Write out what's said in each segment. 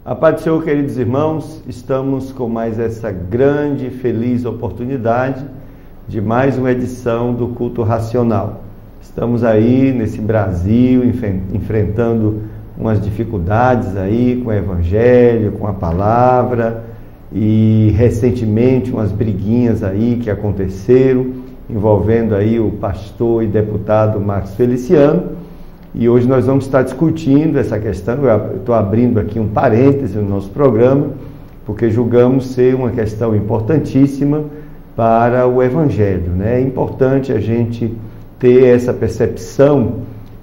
A paz do Senhor, queridos irmãos, estamos com mais essa grande e feliz oportunidade de mais uma edição do Culto Racional. Estamos aí nesse Brasil enfrentando umas dificuldades aí com o Evangelho, com a palavra, e recentemente umas briguinhas aí que aconteceram envolvendo aí o pastor e deputado Marcos Feliciano. E hoje nós vamos estar discutindo essa questão. Eu estou abrindo aqui um parêntese no nosso programa, porque julgamos ser uma questão importantíssima para o Evangelho, né? É importante a gente ter essa percepção,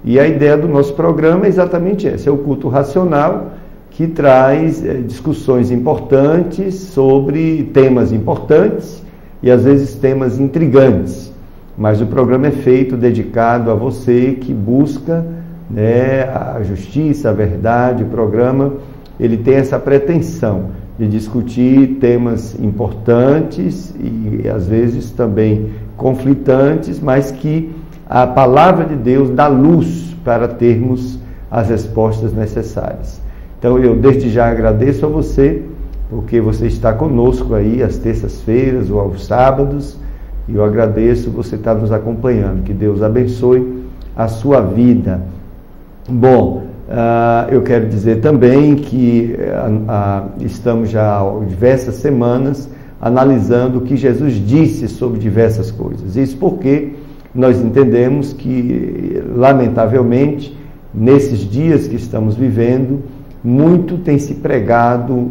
e a ideia do nosso programa é exatamente essa, é o culto racional, que traz discussões importantes sobre temas importantes e às vezes temas intrigantes, mas o programa é feito, dedicado a você que busca, né, a justiça, a verdade. O programa ele tem essa pretensão de discutir temas importantes e às vezes também conflitantes, mas que a palavra de Deus dá luz para termos as respostas necessárias. Então eu desde já agradeço a você, porque você está conosco aí às terças-feiras ou aos sábados, e eu agradeço você estar nos acompanhando. Que Deus abençoe a sua vida. Bom, eu quero dizer também que estamos já há diversas semanas analisando o que Jesus disse sobre diversas coisas. Isso porque nós entendemos que, lamentavelmente, nesses dias que estamos vivendo, muito tem se pregado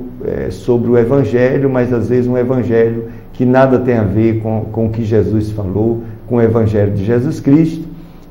sobre o Evangelho, mas às vezes um Evangelho que nada tem a ver com o que Jesus falou, com o Evangelho de Jesus Cristo,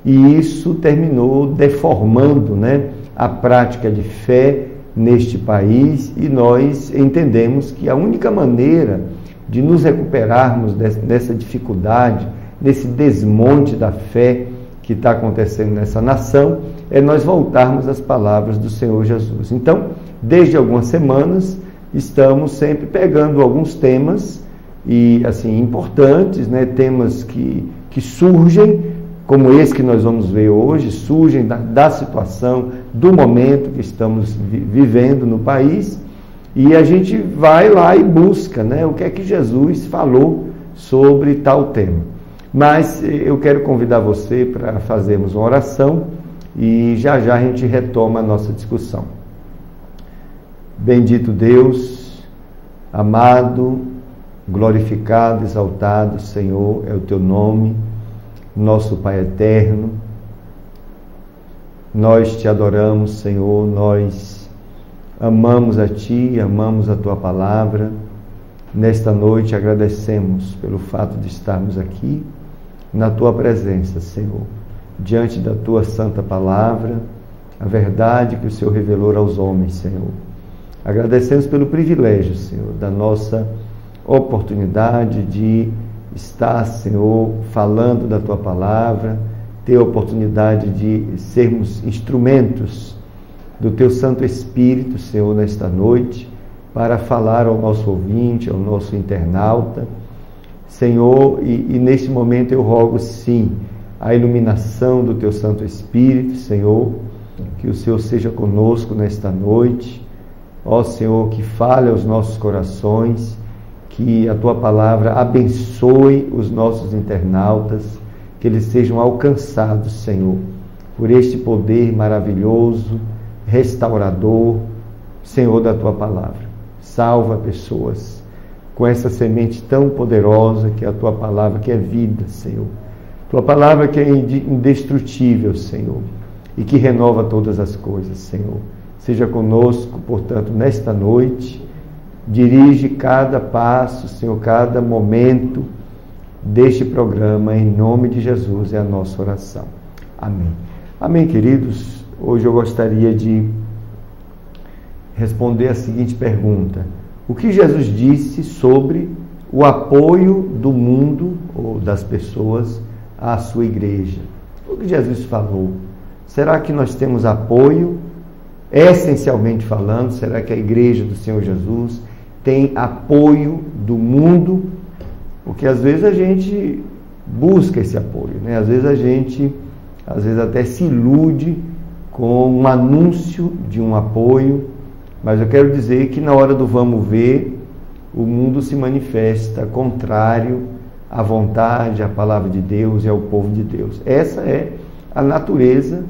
e isso terminou deformando, né, a prática de fé neste país, e nós entendemos que a única maneira de nos recuperarmos dessa dificuldade, nesse desmonte da fé que está acontecendo nessa nação, é nós voltarmos às palavras do Senhor Jesus. Então, desde algumas semanas, estamos sempre pegando alguns temas, e assim, importantes, né, temas que surgem, como esse que nós vamos ver hoje, surgem da situação, do momento que estamos vivendo no país, e a gente vai lá e busca, né, o que é que Jesus falou sobre tal tema. Mas eu quero convidar você para fazermos uma oração, e já já a gente retoma a nossa discussão. Bendito Deus, amado, glorificado, exaltado, Senhor, é o teu nome, nosso Pai eterno. Nós te adoramos, Senhor, nós amamos a Ti, amamos a Tua palavra. Nesta noite agradecemos pelo fato de estarmos aqui na Tua presença, Senhor, diante da Tua santa palavra, a verdade que o Senhor revelou aos homens, Senhor. Agradecemos pelo privilégio, Senhor, da nossa oportunidade de estar, Senhor, falando da Tua palavra, ter a oportunidade de sermos instrumentos do Teu Santo Espírito, Senhor, nesta noite, para falar ao nosso ouvinte, ao nosso internauta, Senhor, e neste momento eu rogo, sim, a iluminação do Teu Santo Espírito, Senhor, que o Senhor seja conosco nesta noite, ó Senhor, que fale aos nossos corações, que a Tua palavra abençoe os nossos internautas, que eles sejam alcançados, Senhor, por este poder maravilhoso, restaurador, Senhor, da Tua palavra. Salva pessoas com essa semente tão poderosa que é a Tua palavra, que é vida, Senhor. Tua palavra que é indestrutível, Senhor, e que renova todas as coisas, Senhor. Seja conosco, portanto, nesta noite. Dirige cada passo, Senhor, cada momento deste programa, em nome de Jesus, é a nossa oração. Amém. Amém, queridos. Hoje eu gostaria de responder a seguinte pergunta: o que Jesus disse sobre o apoio do mundo ou das pessoas à sua igreja? O que Jesus falou? Será que nós temos apoio? Essencialmente falando, será que a igreja do Senhor Jesus tem apoio do mundo? Porque às vezes a gente busca esse apoio, né? Às vezes a gente até se ilude com um anúncio de um apoio, Mas eu quero dizer que na hora do vamos ver, o mundo se manifesta contrário à vontade, à palavra de Deus e ao povo de Deus. Essa é a natureza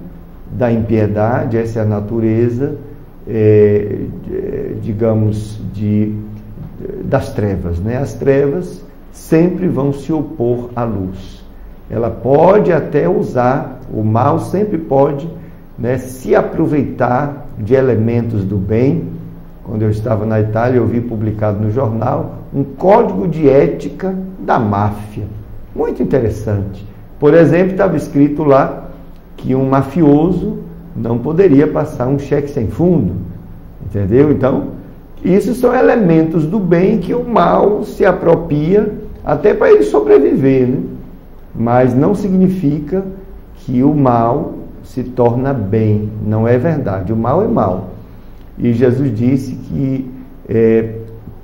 da impiedade, essa é a natureza, digamos, das trevas, né? As trevas sempre vão se opor à luz. Ela pode até usar, o mal sempre pode, né, se aproveitar de elementos do bem. Quando eu estava na Itália, eu vi publicado no jornal um código de ética da máfia. Muito interessante. Por exemplo, estava escrito lá que um mafioso não poderia passar um cheque sem fundo. Entendeu? Então, isso são elementos do bem que o mal se apropria até para ele sobreviver, né? Mas não significa que o mal se torna bem. Não é verdade. O mal é mal. E Jesus disse que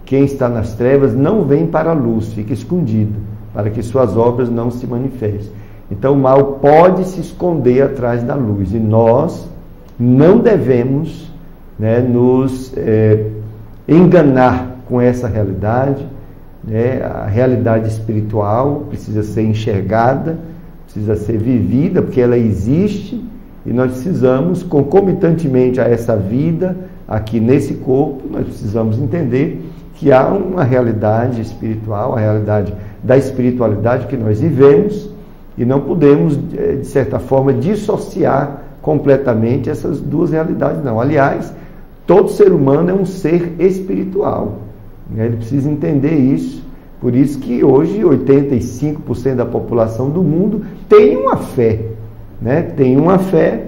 quem está nas trevas não vem para a luz, fica escondido, para que suas obras não se manifestem. Então o mal pode se esconder atrás da luz. E nós não devemos, né, nos enganar com essa realidade, né? A realidade espiritual precisa ser enxergada, precisa ser vivida, porque ela existe, e nós precisamos, concomitantemente a essa vida aqui nesse corpo, nós precisamos entender que há uma realidade espiritual, a realidade da espiritualidade que nós vivemos, e não podemos, de certa forma, dissociar completamente essas duas realidades, não. Aliás, todo ser humano é um ser espiritual, né? Ele precisa entender isso. Por isso que hoje 85% da população do mundo tem uma fé, né? Tem uma fé,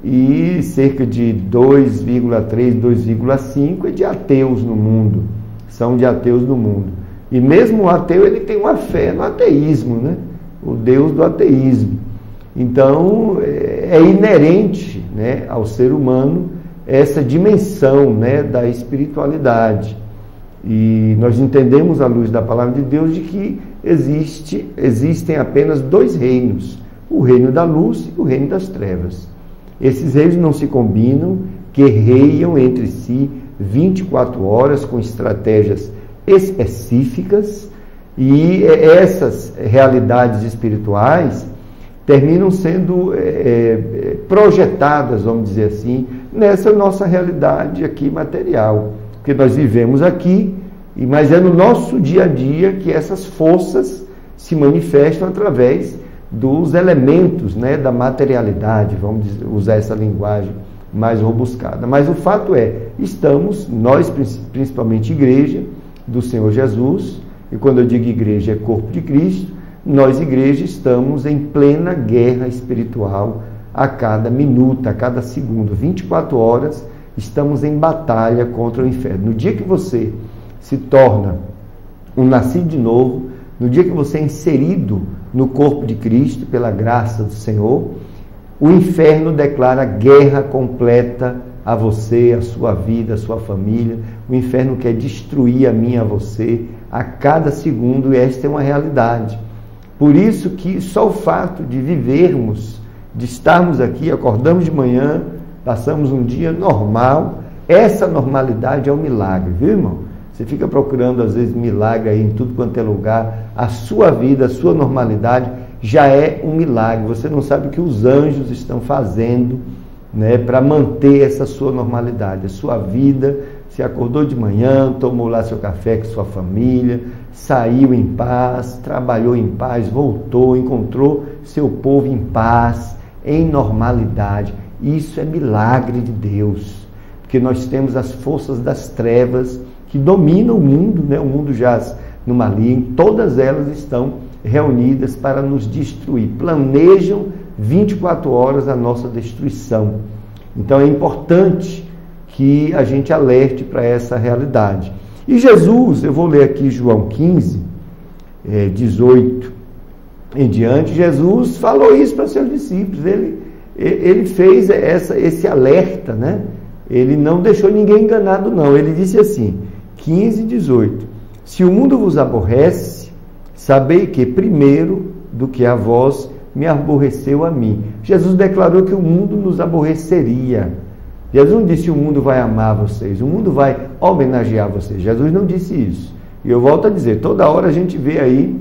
e cerca de 2,3, 2,5 é de ateus no mundo, são de ateus no mundo. E mesmo o ateu, ele tem uma fé no ateísmo, né? O Deus do ateísmo. Então, é inerente, né, ao ser humano essa dimensão, né, da espiritualidade. E nós entendemos à luz da palavra de Deus de que existem apenas dois reinos, o reino da luz e o reino das trevas. Esses reinos não se combinam, guerreiam entre si 24 horas com estratégias específicas, e essas realidades espirituais terminam sendo projetadas, vamos dizer assim, nessa nossa realidade aqui material. Porque nós vivemos aqui, mas é no nosso dia a dia que essas forças se manifestam através dos elementos, né, da materialidade, vamos usar essa linguagem mais robuscada. Mas o fato é, estamos, nós principalmente igreja do Senhor Jesus, e quando eu digo igreja é corpo de Cristo, nós igreja estamos em plena guerra espiritual a cada minuto, a cada segundo, 24 horas, estamos em batalha contra o inferno. No dia que você se torna um nascido de novo, no dia que você é inserido no corpo de Cristo, pela graça do Senhor, o inferno declara guerra completa a você, a sua vida, a sua família. O inferno quer destruir a mim e a você a cada segundo, e esta é uma realidade. Por isso que só o fato de vivermos, de estarmos aqui, acordamos de manhã, passamos um dia normal, essa normalidade é um milagre, viu, irmão? Você fica procurando, às vezes, milagre aí em tudo quanto é lugar. A sua vida, a sua normalidade já é um milagre. Você não sabe o que os anjos estão fazendo, né, para manter essa sua normalidade. A sua vida, você acordou de manhã, tomou lá seu café com sua família, saiu em paz, trabalhou em paz, voltou, encontrou seu povo em paz, em normalidade. Isso é milagre de Deus, porque nós temos as forças das trevas que dominam o mundo, né? O mundo jaz no maligno, todas elas estão reunidas para nos destruir, planejam 24 horas a nossa destruição. Então é importante que a gente alerte para essa realidade. E Jesus, eu vou ler aqui João 15, 18 em diante, Jesus falou isso para seus discípulos, ele fez esse alerta, né? Ele não deixou ninguém enganado, não. Ele disse assim, 15, 18, se o mundo vos aborrece, sabei que primeiro do que a vós me aborreceu a mim. Jesus declarou que o mundo nos aborreceria. Jesus não disse: o mundo vai amar vocês, o mundo vai homenagear vocês. Jesus não disse isso. E eu volto a dizer, toda hora a gente vê aí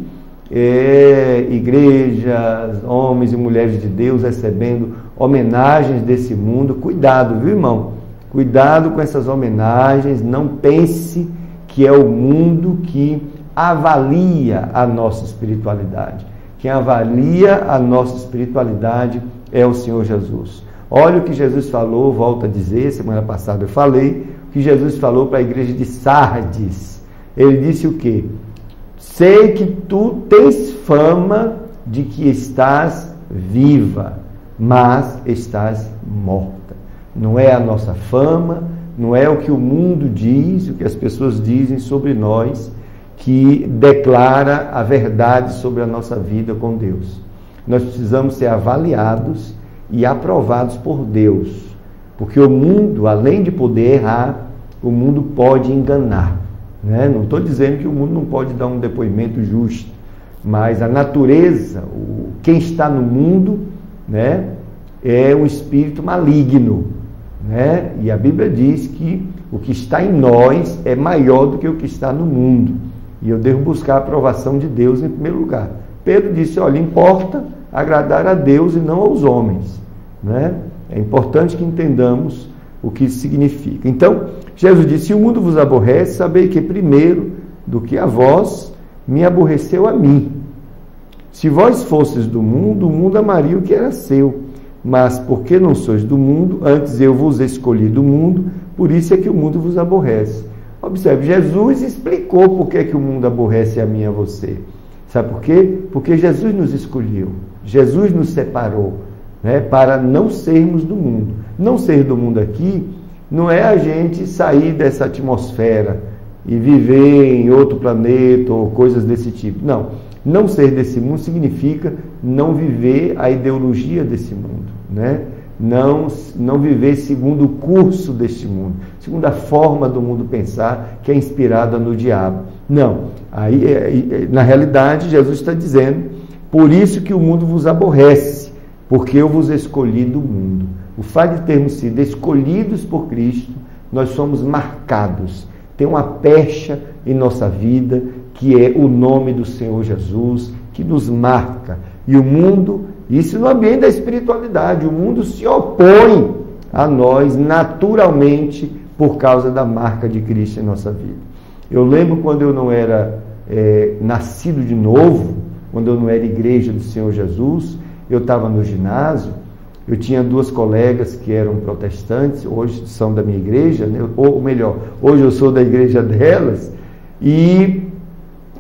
igrejas, homens e mulheres de Deus recebendo homenagens desse mundo. Cuidado, viu, irmão? Cuidado com essas homenagens. Não pense que é o mundo que avalia a nossa espiritualidade. Quem avalia a nossa espiritualidade é o Senhor Jesus. Olha o que Jesus falou, volto a dizer, semana passada eu falei, o que Jesus falou para a igreja de Sardes. Ele disse o quê? Sei que tu tens fama de que estás viva, mas estás morta. Não é a nossa fama, não é o que o mundo diz, o que as pessoas dizem sobre nós, que declara a verdade sobre a nossa vida com Deus. Nós precisamos ser avaliados e aprovados por Deus, porque o mundo, além de poder errar, o mundo pode enganar, né? Não estou dizendo que o mundo não pode dar um depoimento justo, mas a natureza, quem está no mundo, né, é um espírito maligno, né? E a Bíblia diz que o que está em nós é maior do que o que está no mundo, e eu devo buscar a aprovação de Deus em primeiro lugar. Pedro disse: olha, importa agradar a Deus e não aos homens, né? É importante que entendamos o que isso significa. Então, Jesus disse: se o mundo vos aborrece, sabei que primeiro do que a vós, me aborreceu a mim. Se vós fosseis do mundo, o mundo amaria o que era seu. Mas porque não sois do mundo, antes eu vos escolhi do mundo, por isso é que o mundo vos aborrece. Observe, Jesus explicou por que o mundo aborrece a mim e a você. Sabe por quê? Porque Jesus nos escolheu, Jesus nos separou, né, para não sermos do mundo. Não ser do mundo aqui não é a gente sair dessa atmosfera e viver em outro planeta ou coisas desse tipo. Não. Não ser desse mundo significa não viver a ideologia desse mundo, né? Não viver segundo o curso deste mundo, segundo a forma do mundo pensar, que é inspirada no diabo. Não. Aí, na realidade, Jesus está dizendo: por isso que o mundo vos aborrece, porque eu vos escolhi do mundo. O fato de termos sido escolhidos por Cristo, nós somos marcados. Tem uma pecha em nossa vida, que é o nome do Senhor Jesus, que nos marca. E o mundo, isso no ambiente da espiritualidade, o mundo se opõe a nós naturalmente por causa da marca de Cristo em nossa vida. Eu lembro quando eu não era nascido de novo, quando eu não era igreja do Senhor Jesus, eu estava no ginásio, eu tinha duas colegas que eram protestantes, hoje são da minha igreja, né? Ou melhor, hoje eu sou da igreja delas, e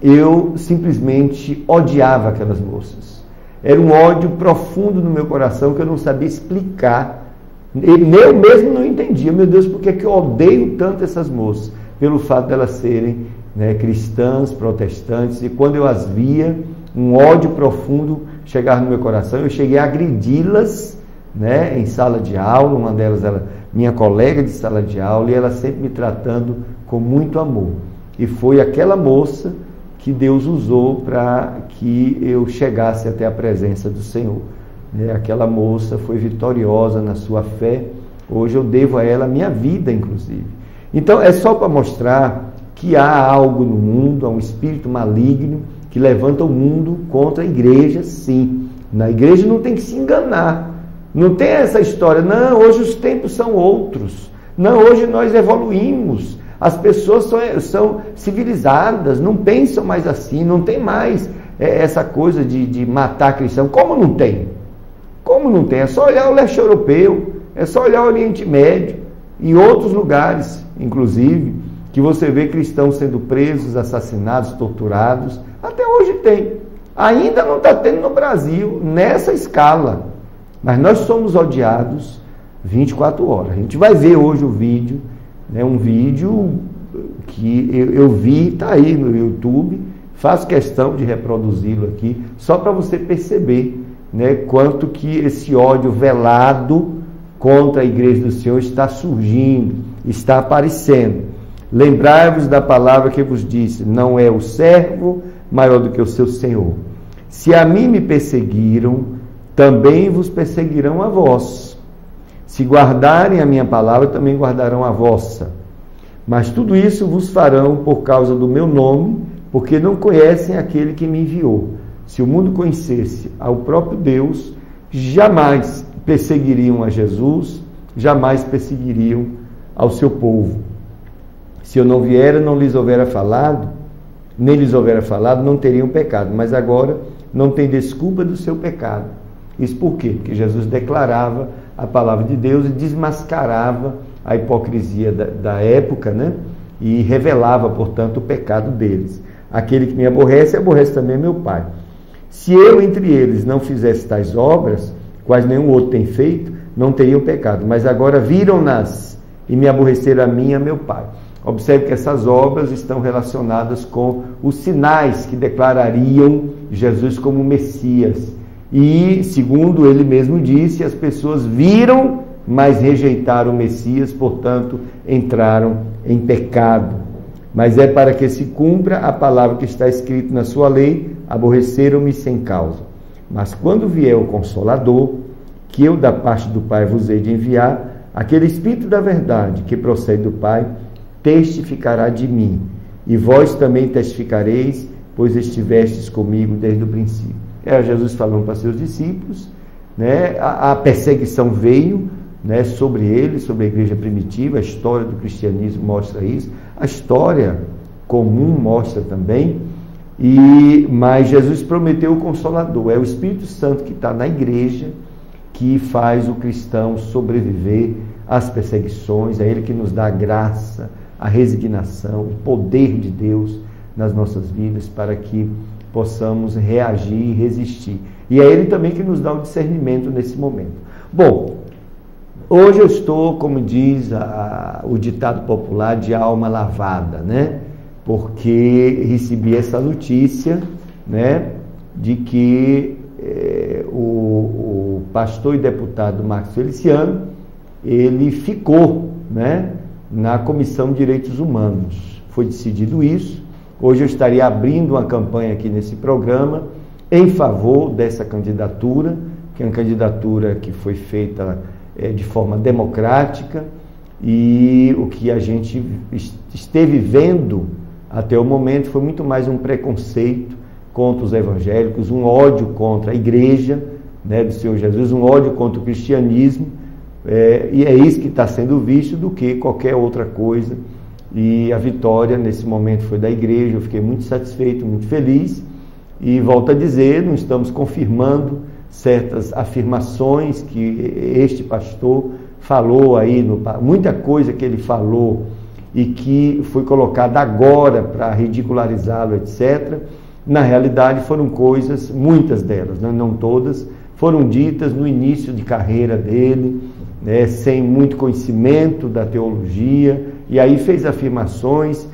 eu simplesmente odiava aquelas moças. Era um ódio profundo no meu coração que eu não sabia explicar. Eu mesmo não entendia. Meu Deus, por que eu odeio tanto essas moças? Pelo fato de elas serem, né, cristãs, protestantes, e quando eu as via, um ódio profundo chegava no meu coração. Eu cheguei a agredi-las, né, em sala de aula. Uma delas era minha colega de sala de aula, e ela sempre me tratando com muito amor. E foi aquela moça que Deus usou para que eu chegasse até a presença do Senhor. Aquela moça foi vitoriosa na sua fé. Hoje eu devo a ela a minha vida, inclusive. Então, é só para mostrar que há algo no mundo, há um espírito maligno que levanta o mundo contra a igreja, sim. Na igreja não tem que se enganar. Não tem essa história: não, hoje os tempos são outros. Não, hoje nós evoluímos. As pessoas são civilizadas, não pensam mais assim, não tem mais essa coisa de matar cristão. Como não tem? Como não tem? É só olhar o leste europeu, é só olhar o Oriente Médio e outros lugares, inclusive, que você vê cristãos sendo presos, assassinados, torturados. Até hoje tem. Ainda não está tendo no Brasil, nessa escala. Mas nós somos odiados 24 horas. A gente vai ver hoje o vídeo. É um vídeo que eu vi, está aí no YouTube, faço questão de reproduzi-lo aqui, só para você perceber, né, quanto que esse ódio velado contra a igreja do Senhor está surgindo, está aparecendo. Lembrai-vos da palavra que vos disse: não é o servo maior do que o seu Senhor. Se a mim me perseguiram, também vos perseguirão a vós. Se guardarem a minha palavra, também guardarão a vossa. Mas tudo isso vos farão por causa do meu nome, porque não conhecem aquele que me enviou. Se o mundo conhecesse ao próprio Deus, jamais perseguiriam a Jesus, jamais perseguiriam ao seu povo. Se eu não viera, não lhes houvera falado, nem lhes houvera falado, não teriam pecado. Mas agora não tem desculpa do seu pecado. Isso por quê? Porque Jesus declarava a palavra de Deus e desmascarava a hipocrisia da época, né? E revelava, portanto, o pecado deles. Aquele que me aborrece, aborrece também meu Pai. Se eu entre eles não fizesse tais obras, quais nenhum outro tem feito, não teriam pecado. Mas agora viram-nas e me aborreceram a mim e a meu Pai. Observe que essas obras estão relacionadas com os sinais que declarariam Jesus como Messias. E, segundo ele mesmo disse, as pessoas viram, mas rejeitaram o Messias, portanto, entraram em pecado. Mas é para que se cumpra a palavra que está escrita na sua lei, aborreceram-me sem causa. Mas quando vier o Consolador, que eu da parte do Pai vos hei de enviar, aquele Espírito da verdade que procede do Pai, testificará de mim, e vós também testificareis, pois estivestes comigo desde o princípio. Era Jesus falando para seus discípulos, né? A perseguição veio, né, sobre ele, sobre a igreja primitiva. A história do cristianismo mostra isso, a história comum mostra também, mas Jesus prometeu o Consolador. É o Espírito Santo que está na igreja que faz o cristão sobreviver às perseguições. É ele que nos dá a graça, a resignação, o poder de Deus nas nossas vidas para que possamos reagir e resistir. E é ele também que nos dá o discernimento nesse momento. Bom, hoje eu estou, como diz o ditado popular, de alma lavada, né? Porque recebi essa notícia, né, de que o pastor e deputado Marcos Feliciano, ele ficou, né, na Comissão de Direitos Humanos. Foi decidido isso. Hoje eu estaria abrindo uma campanha aqui nesse programa em favor dessa candidatura, que é uma candidatura que foi feita de forma democrática, e o que a gente esteve vendo até o momento foi muito mais um preconceito contra os evangélicos, um ódio contra a igreja, né, do Senhor Jesus, um ódio contra o cristianismo, e é isso que está sendo visto do que qualquer outra coisa. E a vitória nesse momento foi da igreja. Eu fiquei muito satisfeito, muito feliz, e volto a dizer, não estamos confirmando certas afirmações que este pastor falou aí, muita coisa que ele falou e que foi colocada agora para ridicularizá-lo, etc. Na realidade foram coisas, muitas delas, não todas, foram ditas no início de carreira dele, né, sem muito conhecimento da teologia, e aí fez afirmações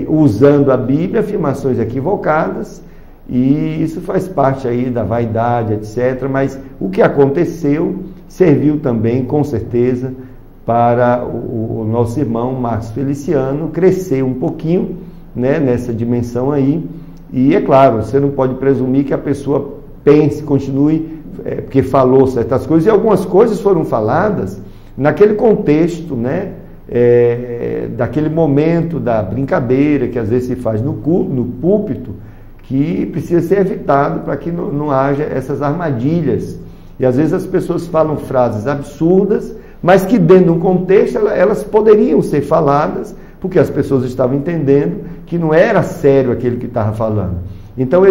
usando a Bíblia, afirmações equivocadas, e isso faz parte aí da vaidade, etc. Mas o que aconteceu serviu também, com certeza, para o nosso irmão Marcos Feliciano crescer um pouquinho, né, nessa dimensão aí. E é claro, você não pode presumir que a pessoa pense, continue, porque falou certas coisas, e algumas coisas foram faladas naquele contexto, né, daquele momento da brincadeira que às vezes se faz no púlpito, que precisa ser evitado para que não haja essas armadilhas. E às vezes as pessoas falam frases absurdas, mas que dentro de um contexto elas poderiam ser faladas, porque as pessoas estavam entendendo que não era sério aquele que estava falando. Então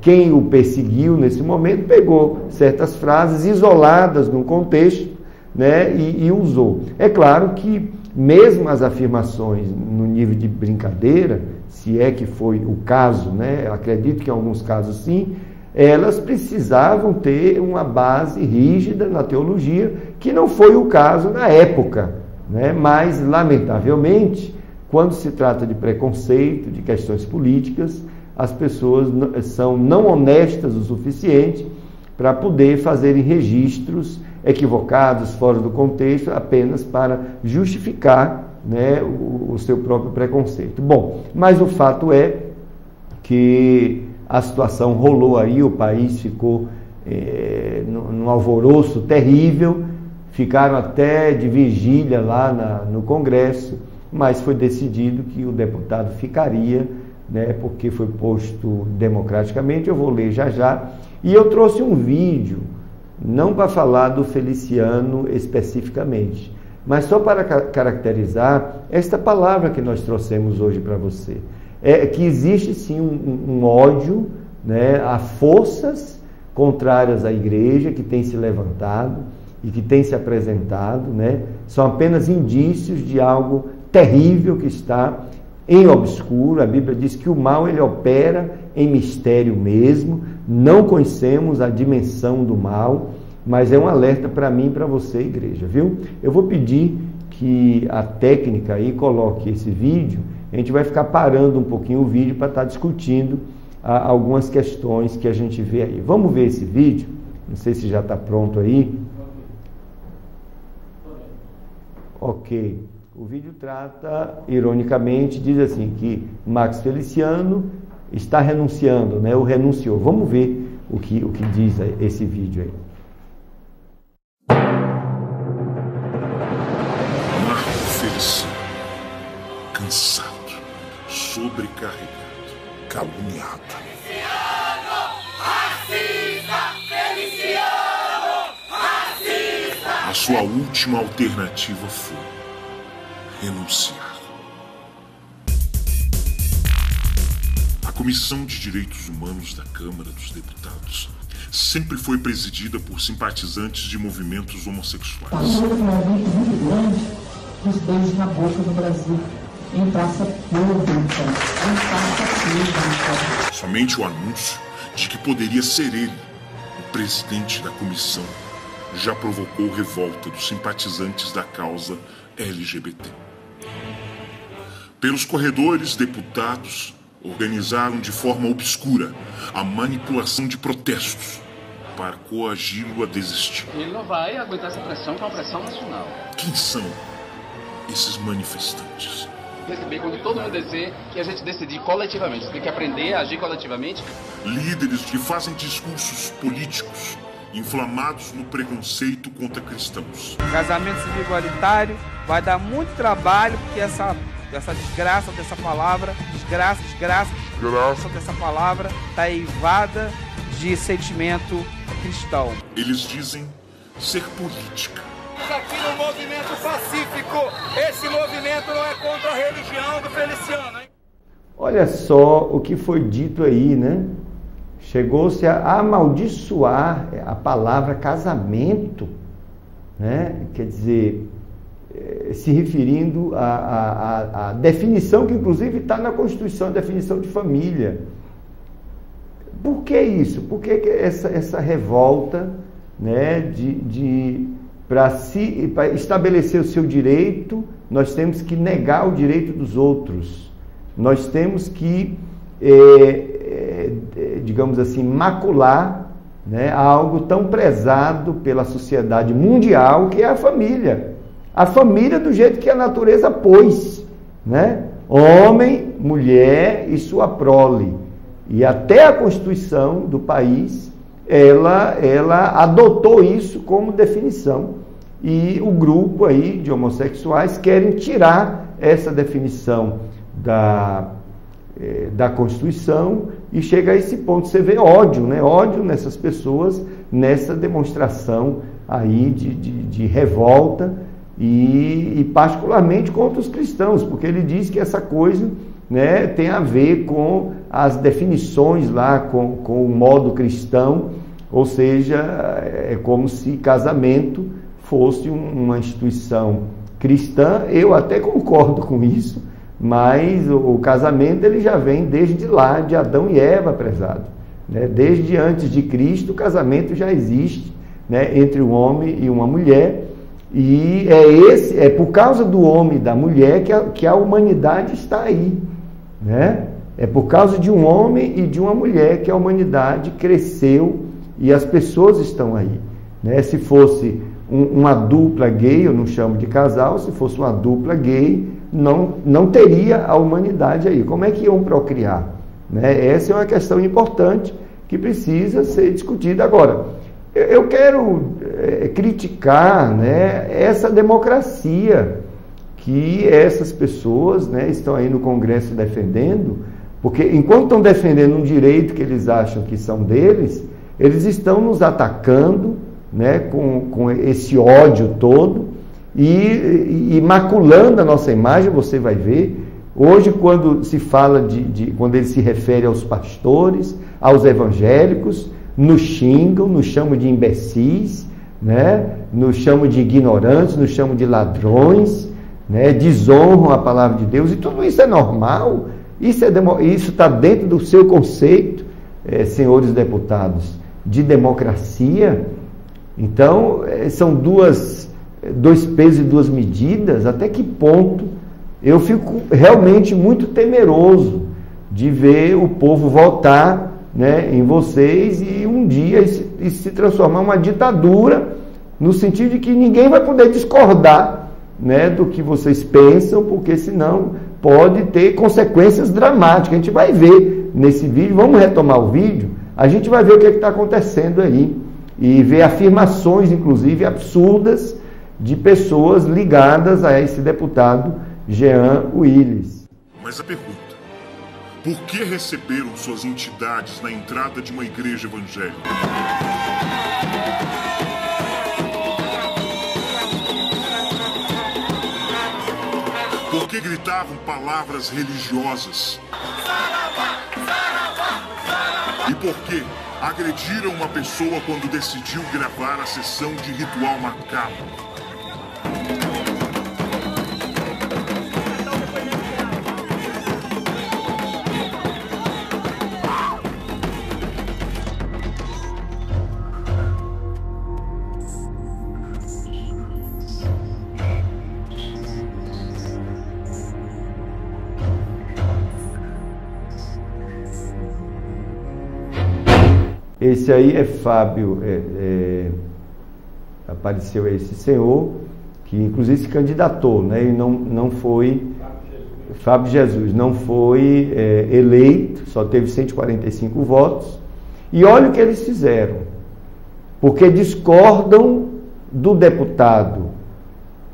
quem o perseguiu nesse momento pegou certas frases isoladas num contexto, né, e usou. É claro que mesmo as afirmações no nível de brincadeira, se é que foi o caso, né, eu acredito que em alguns casos sim, elas precisavam ter uma base rígida na teologia, que não foi o caso na época, né? Mas, lamentavelmente, quando se trata de preconceito, de questões políticas, as pessoas são não honestas o suficiente para poder fazerem registros equivocados, fora do contexto, apenas para justificar, né, o seu próprio preconceito. Bom, mas o fato é que a situação rolou aí, o país ficou num alvoroço terrível, ficaram até de vigília lá no Congresso, mas foi decidido que o deputado ficaria, né, porque foi posto democraticamente. Eu vou ler já já. E eu trouxe um vídeo, não para falar do Feliciano especificamente, mas só para caracterizar esta palavra que nós trouxemos hoje para você. É que existe sim um ódio, né, a forças contrárias à igreja que tem se levantado e que tem se apresentado, né? São apenas indícios de algo terrível que está em obscuro. A Bíblia diz que o mal ele opera em mistério mesmo, não conhecemos a dimensão do mal, mas é um alerta para mim e para você, igreja, viu? Eu vou pedir que a técnica aí coloque esse vídeo. A gente vai ficar parando um pouquinho o vídeo para estar discutindo algumas questões que a gente vê aí. Vamos ver esse vídeo? Não sei se já está pronto aí. Ok. O vídeo trata, ironicamente, diz assim, que Max Feliciano está renunciando, né? Ou renunciou. Vamos ver o que diz esse vídeo aí. Marco Feliciano, cansado, sobrecarregado, caluniado. Feliciano, racista! Feliciano, racista! A sua última alternativa foi renunciar. A Comissão de Direitos Humanos da Câmara dos Deputados sempre foi presidida por simpatizantes de movimentos homossexuais. Passou um aumento muito grande dos beijos na boca no Brasil, em praça pública, em praça pública. Somente o anúncio de que poderia ser ele o presidente da comissão já provocou revolta dos simpatizantes da causa LGBT. Pelos corredores, deputados organizaram de forma obscura a manipulação de protestos para coagi-lo a desistir. Ele não vai aguentar essa pressão, que é uma pressão nacional. Quem são esses manifestantes? Perceber quando todo mundo descer que a gente decidir coletivamente. Você tem que aprender a agir coletivamente. Líderes que fazem discursos políticos inflamados no preconceito contra cristãos. Casamento civil igualitário vai dar muito trabalho, porque essa desgraça dessa palavra, desgraça dessa palavra está eivada de sentimento cristão. Eles dizem ser política. Aqui no movimento pacífico, esse movimento não é contra a religião do Feliciano, hein? Olha só o que foi dito aí, né? Chegou-se a amaldiçoar a palavra casamento, né? Quer dizer, se referindo à definição que inclusive está na Constituição, a definição de família. Por que isso? Por que essa revolta, né, para estabelecer o seu direito, nós temos que negar o direito dos outros. Nós temos que, digamos assim, macular, né, algo tão prezado pela sociedade mundial, que é a família. A família do jeito que a natureza pôs, né? Homem, mulher e sua prole. E até a Constituição do país, ela adotou isso como definição. E o grupo aí de homossexuais querem tirar essa definição da Constituição e chega a esse ponto. Você vê ódio, né? Ódio nessas pessoas, nessa demonstração aí de revolta e particularmente contra os cristãos, porque ele diz que essa coisa, né, tem a ver com as definições lá, com o modo cristão, ou seja, é como se casamento fosse uma instituição cristã. Eu até concordo com isso, mas o casamento ele já vem desde lá, de Adão e Eva, prezado, né? Desde antes de Cristo, o casamento já existe, né, entre um homem e uma mulher, e é por causa do homem e da mulher que a humanidade está aí, né? É por causa de um homem e de uma mulher que a humanidade cresceu e as pessoas estão aí, né? Se fosse uma dupla gay, eu não chamo de casal, se fosse uma dupla gay, não teria a humanidade aí. Como é que iam procriar, né? Essa é uma questão importante que precisa ser discutida. Agora, eu quero criticar, né, essa democracia que essas pessoas, né, estão aí no Congresso defendendo, porque enquanto estão defendendo um direito que eles acham que são deles, eles estão nos atacando, né, com esse ódio todo e maculando a nossa imagem. Você vai ver, hoje quando se fala quando ele se refere aos pastores, aos evangélicos, nos xingam, nos chamam de imbecis, né, nos chamam de ignorantes, nos chamam de ladrões, né, desonram a palavra de Deus, e tudo isso é normal. Isso está dentro do seu conceito, senhores deputados, de democracia. Então, são dois pesos e duas medidas. Até que ponto eu fico realmente muito temeroso de ver o povo votar, né, em vocês e um dia isso se transformar em uma ditadura, no sentido de que ninguém vai poder discordar, né, do que vocês pensam, porque senão pode ter consequências dramáticas. A gente vai ver nesse vídeo, vamos retomar o vídeo, a gente vai ver o que está acontecendo aí, e ver afirmações, inclusive, absurdas de pessoas ligadas a esse deputado Jean Willis. Mas a pergunta, por que receberam suas entidades na entrada de uma igreja evangélica? Por que gritavam palavras religiosas? E por que agrediram uma pessoa quando decidiu gravar a sessão de ritual macabro? Esse aí é Fábio, apareceu esse senhor, que inclusive se candidatou, né, e não foi, Fábio Jesus, não foi eleito, só teve 145 votos, e olha o que eles fizeram, porque discordam do deputado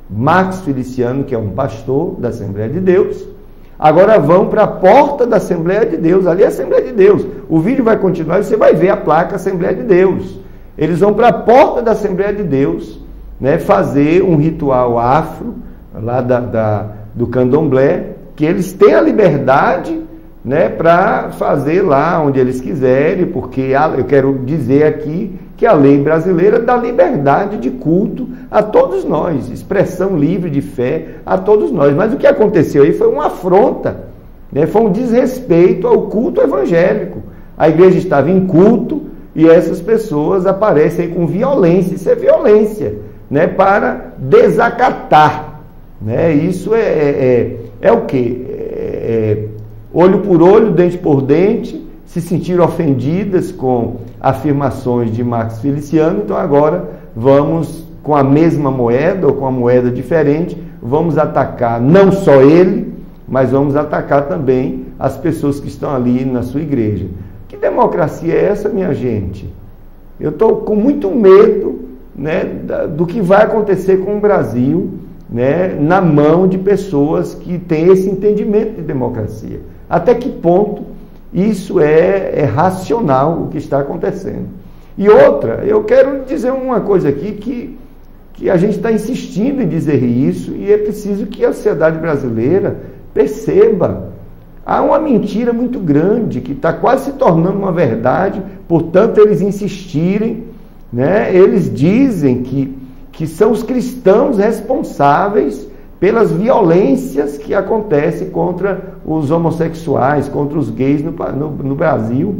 Marcos Feliciano, que é um pastor da Assembleia de Deus. Agora vão para a porta da Assembleia de Deus, ali é a Assembleia de Deus. O vídeo vai continuar e você vai ver a placa Assembleia de Deus. Eles vão para a porta da Assembleia de Deus, né, fazer um ritual afro, lá do candomblé, que eles têm a liberdade, né, para fazer lá onde eles quiserem, porque eu quero dizer aqui que a lei brasileira dá liberdade de culto a todos nós, expressão livre de fé a todos nós. Mas o que aconteceu aí foi uma afronta, né? Foi um desrespeito ao culto evangélico. A igreja estava em culto e essas pessoas aparecem com violência. Isso é violência, né? Para desacatar, né? Isso é o quê? Olho por olho, dente por dente. Se sentiram ofendidas com afirmações de Marcos Feliciano, então agora vamos, com a mesma moeda ou com a moeda diferente, vamos atacar não só ele, mas vamos atacar também as pessoas que estão ali na sua igreja. Que democracia é essa, minha gente? Eu estou com muito medo, né, do que vai acontecer com o Brasil, né, na mão de pessoas que têm esse entendimento de democracia. Até que ponto isso é racional, o que está acontecendo. E outra, eu quero dizer uma coisa aqui, que a gente está insistindo em dizer isso, e é preciso que a sociedade brasileira perceba. Há uma mentira muito grande, que está quase se tornando uma verdade, portanto eles insistirem, né? Eles dizem que são os cristãos responsáveis pelas violências que acontecem contra os homossexuais, contra os gays no Brasil,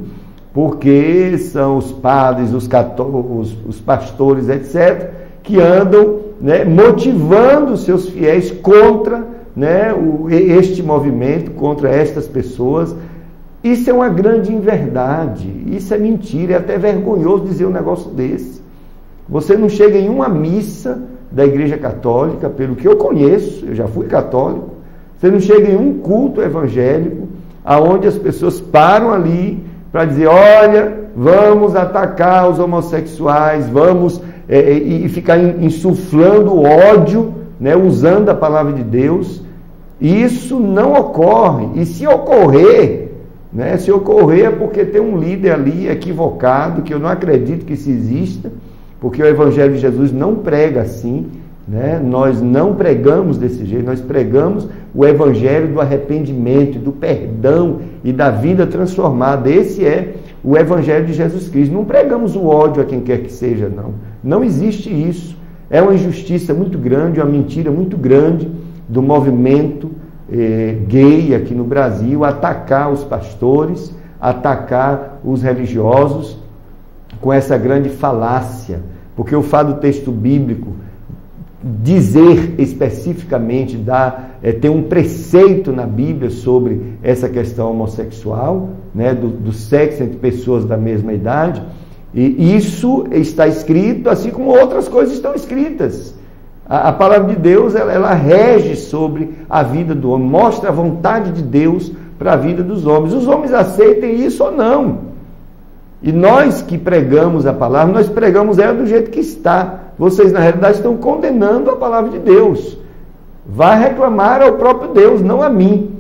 porque são os padres, os pastores, etc., que andam, né, motivando seus fiéis contra, né, este movimento, contra estas pessoas. Isso é uma grande inverdade, isso é mentira, é até vergonhoso dizer um negócio desse. Você não chega em uma missa da Igreja Católica, pelo que eu conheço, eu já fui católico, você não chega em um culto evangélico, aonde as pessoas param ali para dizer, olha, vamos atacar os homossexuais, vamos e ficar insuflando ódio, né, usando a palavra de Deus. Isso não ocorre. E se ocorrer, né, é porque tem um líder ali equivocado, que eu não acredito que isso exista, porque o Evangelho de Jesus não prega assim, né? Nós não pregamos desse jeito, nós pregamos o Evangelho do arrependimento, do perdão e da vida transformada. Esse é o Evangelho de Jesus Cristo. Não pregamos o ódio a quem quer que seja, não. Não existe isso. É uma injustiça muito grande, uma mentira muito grande do movimento gay aqui no Brasil, atacar os pastores, atacar os religiosos com essa grande falácia. Porque eu falo do texto bíblico, dizer especificamente, tem um preceito na Bíblia sobre essa questão homossexual, né, do sexo entre pessoas da mesma idade, e isso está escrito, assim como outras coisas estão escritas. A palavra de Deus, ela rege sobre a vida do homem, mostra a vontade de Deus para a vida dos homens. Os homens aceitem isso ou não. E nós que pregamos a palavra, nós pregamos ela do jeito que está. Vocês, na realidade, estão condenando a palavra de Deus. Vá reclamar ao próprio Deus, não a mim.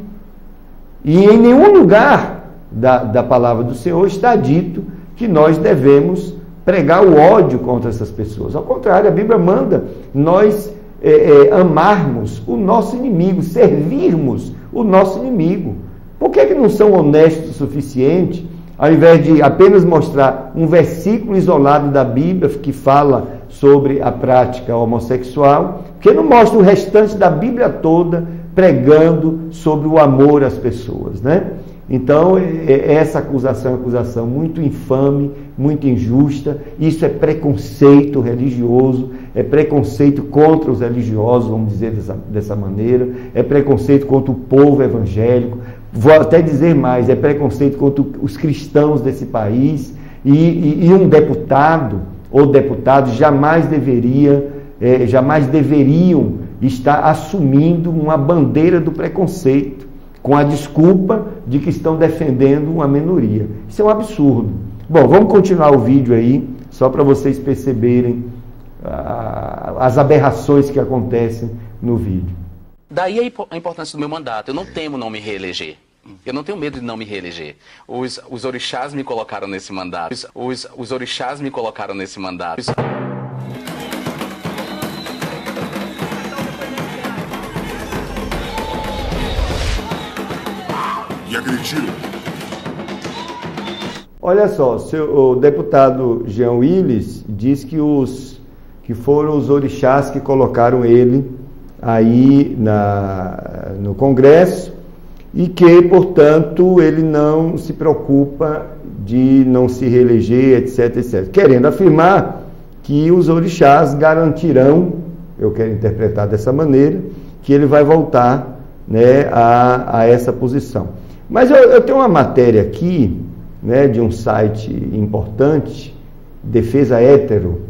E em nenhum lugar da palavra do Senhor está dito que nós devemos pregar o ódio contra essas pessoas. Ao contrário, a Bíblia manda nós amarmos o nosso inimigo, servirmos o nosso inimigo. Por que não são honestos o suficiente? Ao invés de apenas mostrar um versículo isolado da Bíblia que fala sobre a prática homossexual, porque não mostra o restante da Bíblia toda pregando sobre o amor às pessoas, né? Então, essa acusação é uma acusação muito infame, muito injusta. Isso é preconceito religioso, é preconceito contra os religiosos, vamos dizer dessa maneira, é preconceito contra o povo evangélico. Vou até dizer mais, é preconceito contra os cristãos desse país, e um deputado ou deputados jamais deveriam estar assumindo uma bandeira do preconceito, com a desculpa de que estão defendendo uma minoria. Isso é um absurdo. Bom, vamos continuar o vídeo aí, só para vocês perceberem as aberrações que acontecem no vídeo. Daí a importância do meu mandato. Eu não temo não me reeleger. Eu não tenho medo de não me reeleger. Os orixás me colocaram nesse mandato. Os orixás me colocaram nesse mandato. E agrediram. Olha só, o deputado Jean Willis diz que foram os orixás que colocaram ele aí no Congresso e que, portanto, ele não se preocupa de não se reeleger, etc, etc. Querendo afirmar que os orixás garantirão, eu quero interpretar dessa maneira, que ele vai voltar, né, a essa posição. Mas eu tenho uma matéria aqui, né, de um site importante, Defesa Hétero,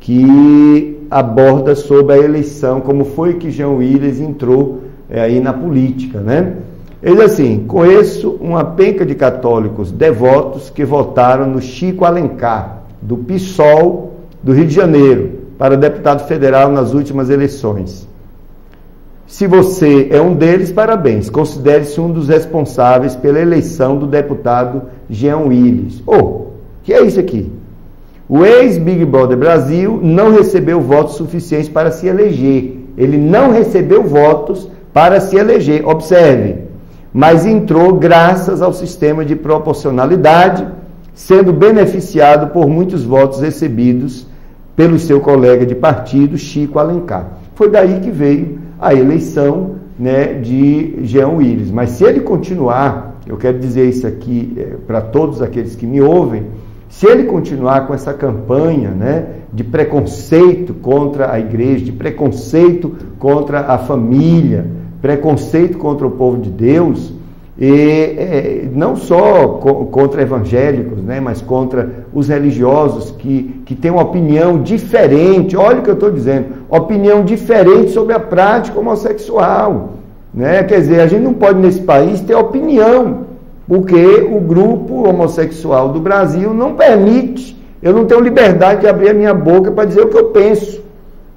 que aborda sobre a eleição, como foi que Jean Willis entrou aí na política, né? Ele diz assim: conheço uma penca de católicos devotos que votaram no Chico Alencar, do PSOL do Rio de Janeiro, para deputado federal nas últimas eleições. Se você é um deles, parabéns. Considere-se um dos responsáveis pela eleição do deputado Jean Willis. Que é isso aqui? O ex-Big Brother Brasil não recebeu votos suficientes para se eleger. Ele não recebeu votos para se eleger. Observe. Mas entrou graças ao sistema de proporcionalidade, sendo beneficiado por muitos votos recebidos pelo seu colega de partido, Chico Alencar. Foi daí que veio a eleição, né, de Jean Willis. Mas se ele continuar, eu quero dizer isso aqui para todos aqueles que me ouvem, se ele continuar com essa campanha, né, de preconceito contra a igreja, de preconceito contra a família, preconceito contra o povo de Deus, não só contra evangélicos, né, mas contra os religiosos que têm uma opinião diferente, olha o que eu estou dizendo, opinião diferente sobre a prática homossexual, né? Quer dizer, a gente não pode nesse país ter opinião, porque o grupo homossexual do Brasil não permite eu não tenho liberdade de abrir a minha boca para dizer o que eu penso,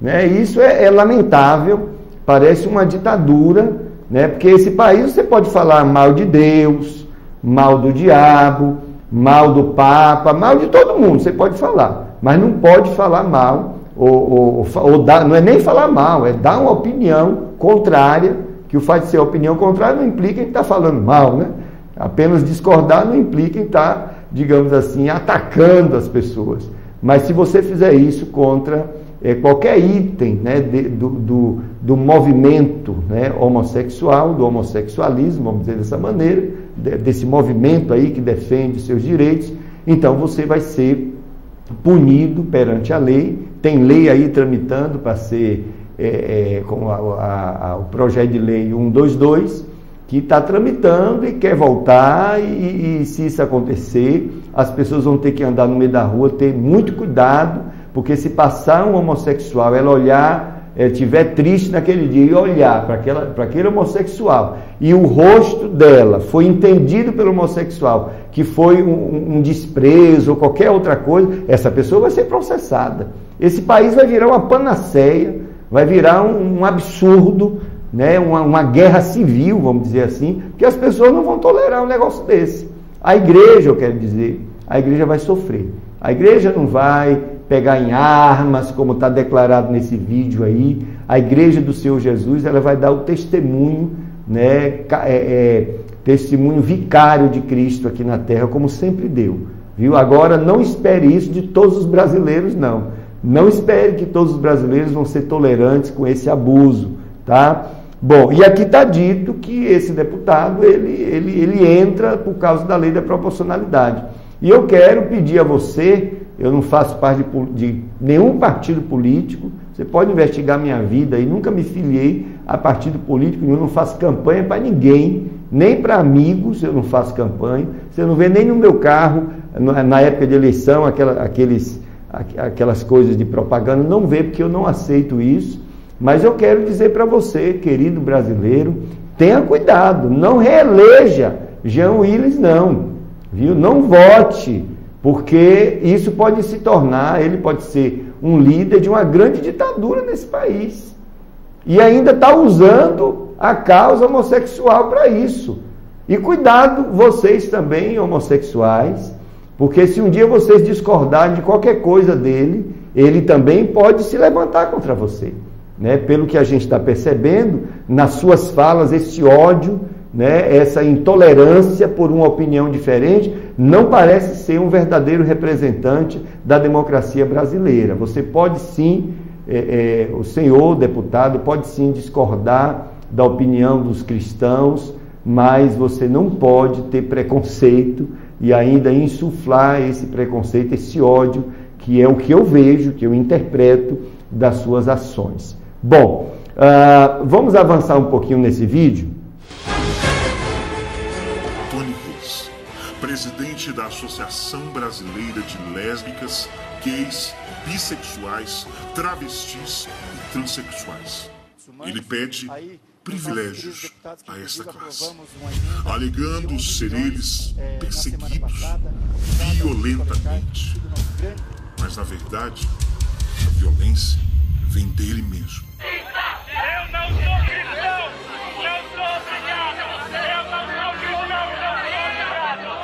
né? Isso é lamentável, parece uma ditadura, né? Porque esse país você pode falar mal de Deus, mal do diabo, mal do Papa, mal de todo mundo, você pode falar, mas não pode falar mal, não é nem falar mal, é dar uma opinião contrária, que o fato de ser opinião contrária não implica em estar falando mal, né? Apenas discordar não implica em estar, digamos assim, atacando as pessoas. Mas se você fizer isso contra qualquer item, né, do movimento, né, homossexual, do homossexualismo, vamos dizer dessa maneira, desse movimento aí que defende seus direitos, então você vai ser punido perante a lei. Tem lei aí tramitando para ser, como o projeto de lei 122, que está tramitando e quer voltar, e se isso acontecer, as pessoas vão ter que andar no meio da rua, ter muito cuidado, porque se passar um homossexual, ela olhar, estiver triste naquele dia e olhar para aquele homossexual, e o rosto dela foi entendido pelo homossexual, que foi um desprezo ou qualquer outra coisa, essa pessoa vai ser processada. Esse país vai virar uma panaceia, vai virar um absurdo, né, uma guerra civil, vamos dizer assim, porque as pessoas não vão tolerar um negócio desse. A igreja, eu quero dizer, a igreja vai sofrer. A igreja não vai pegar em armas, como está declarado nesse vídeo aí. A igreja do Senhor Jesus, ela vai dar o testemunho, né, testemunho vicário de Cristo aqui na terra, como sempre deu. Viu? Agora, não espere isso de todos os brasileiros, não. Não espere que todos os brasileiros vão ser tolerantes com esse abuso, tá? Bom, e aqui está dito que esse deputado, ele entra por causa da lei da proporcionalidade. E eu quero pedir a você, eu não faço parte de nenhum partido político, você pode investigar minha vida e nunca me filiei a partido político nenhum, não faço campanha para ninguém, nem para amigos eu não faço campanha, você não vê nem no meu carro, na época de eleição, aquelas coisas de propaganda, não vê, porque eu não aceito isso. Mas eu quero dizer para você, querido brasileiro, tenha cuidado, não reeleja Jean Willis, não, viu? Não vote, porque isso pode se tornar, ele pode ser um líder de uma grande ditadura nesse país. E ainda está usando a causa homossexual para isso. E cuidado, vocês também, homossexuais, porque se um dia vocês discordarem de qualquer coisa dele, ele também pode se levantar contra você. Né? Pelo que a gente está percebendo, nas suas falas, esse ódio, né, essa intolerância por uma opinião diferente, não parece ser um verdadeiro representante da democracia brasileira. Você pode sim, o senhor deputado, pode sim discordar da opinião dos cristãos, mas você não pode ter preconceito e ainda insuflar esse preconceito, esse ódio, que é o que eu vejo, que eu interpreto das suas ações. Bom, vamos avançar um pouquinho nesse vídeo. Tony Reis, presidente da Associação Brasileira de Lésbicas, Gays, Bissexuais, Travestis e Transsexuais. Ele pede privilégios a esta classe, alegando ser eles perseguidos violentamente. Mas, na verdade, a violência vem dele mesmo. Eu não sou cristão! Não sou obrigado! Eu não sou cristão! Não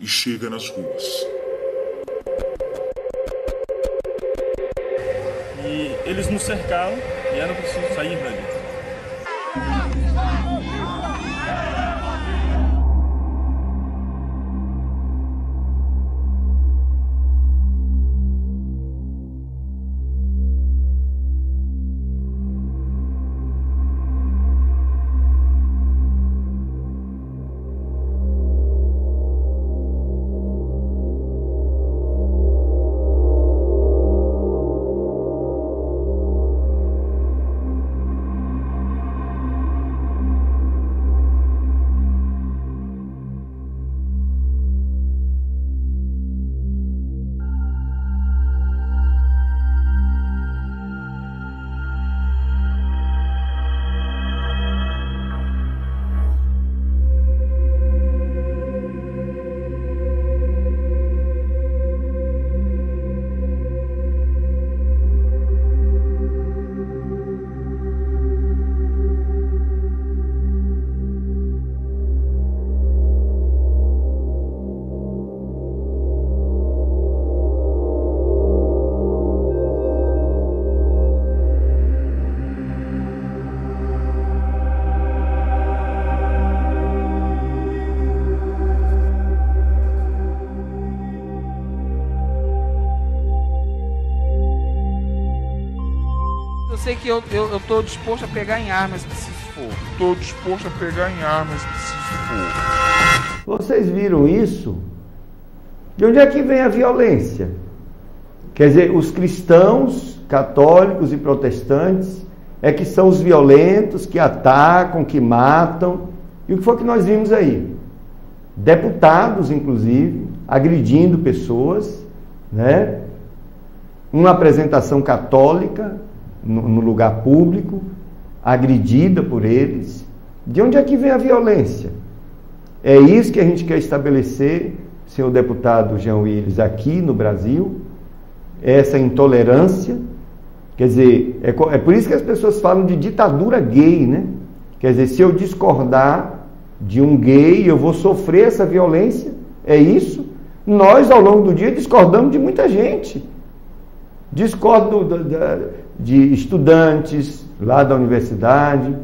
E chega nas ruas. E eles nos cercaram e era preciso sair dali. que eu estou disposto a pegar em armas se for. Estou disposto a pegar em armas se for. Vocês viram isso? De onde é que vem a violência? Quer dizer, os cristãos, católicos e protestantes é que são os violentos, que atacam, que matam. E o que foi que nós vimos aí? Deputados, inclusive, agredindo pessoas, né? Uma apresentação católica no lugar público, agredida por eles. De onde é que vem a violência? É isso que a gente quer estabelecer, senhor deputado Jean Willis, aqui no Brasil, essa intolerância. Quer dizer, é por isso que as pessoas falam de ditadura gay, né? Quer dizer, se eu discordar de um gay, eu vou sofrer essa violência. É isso? Nós, ao longo do dia, discordamos de muita gente. Discordo de estudantes lá da universidade,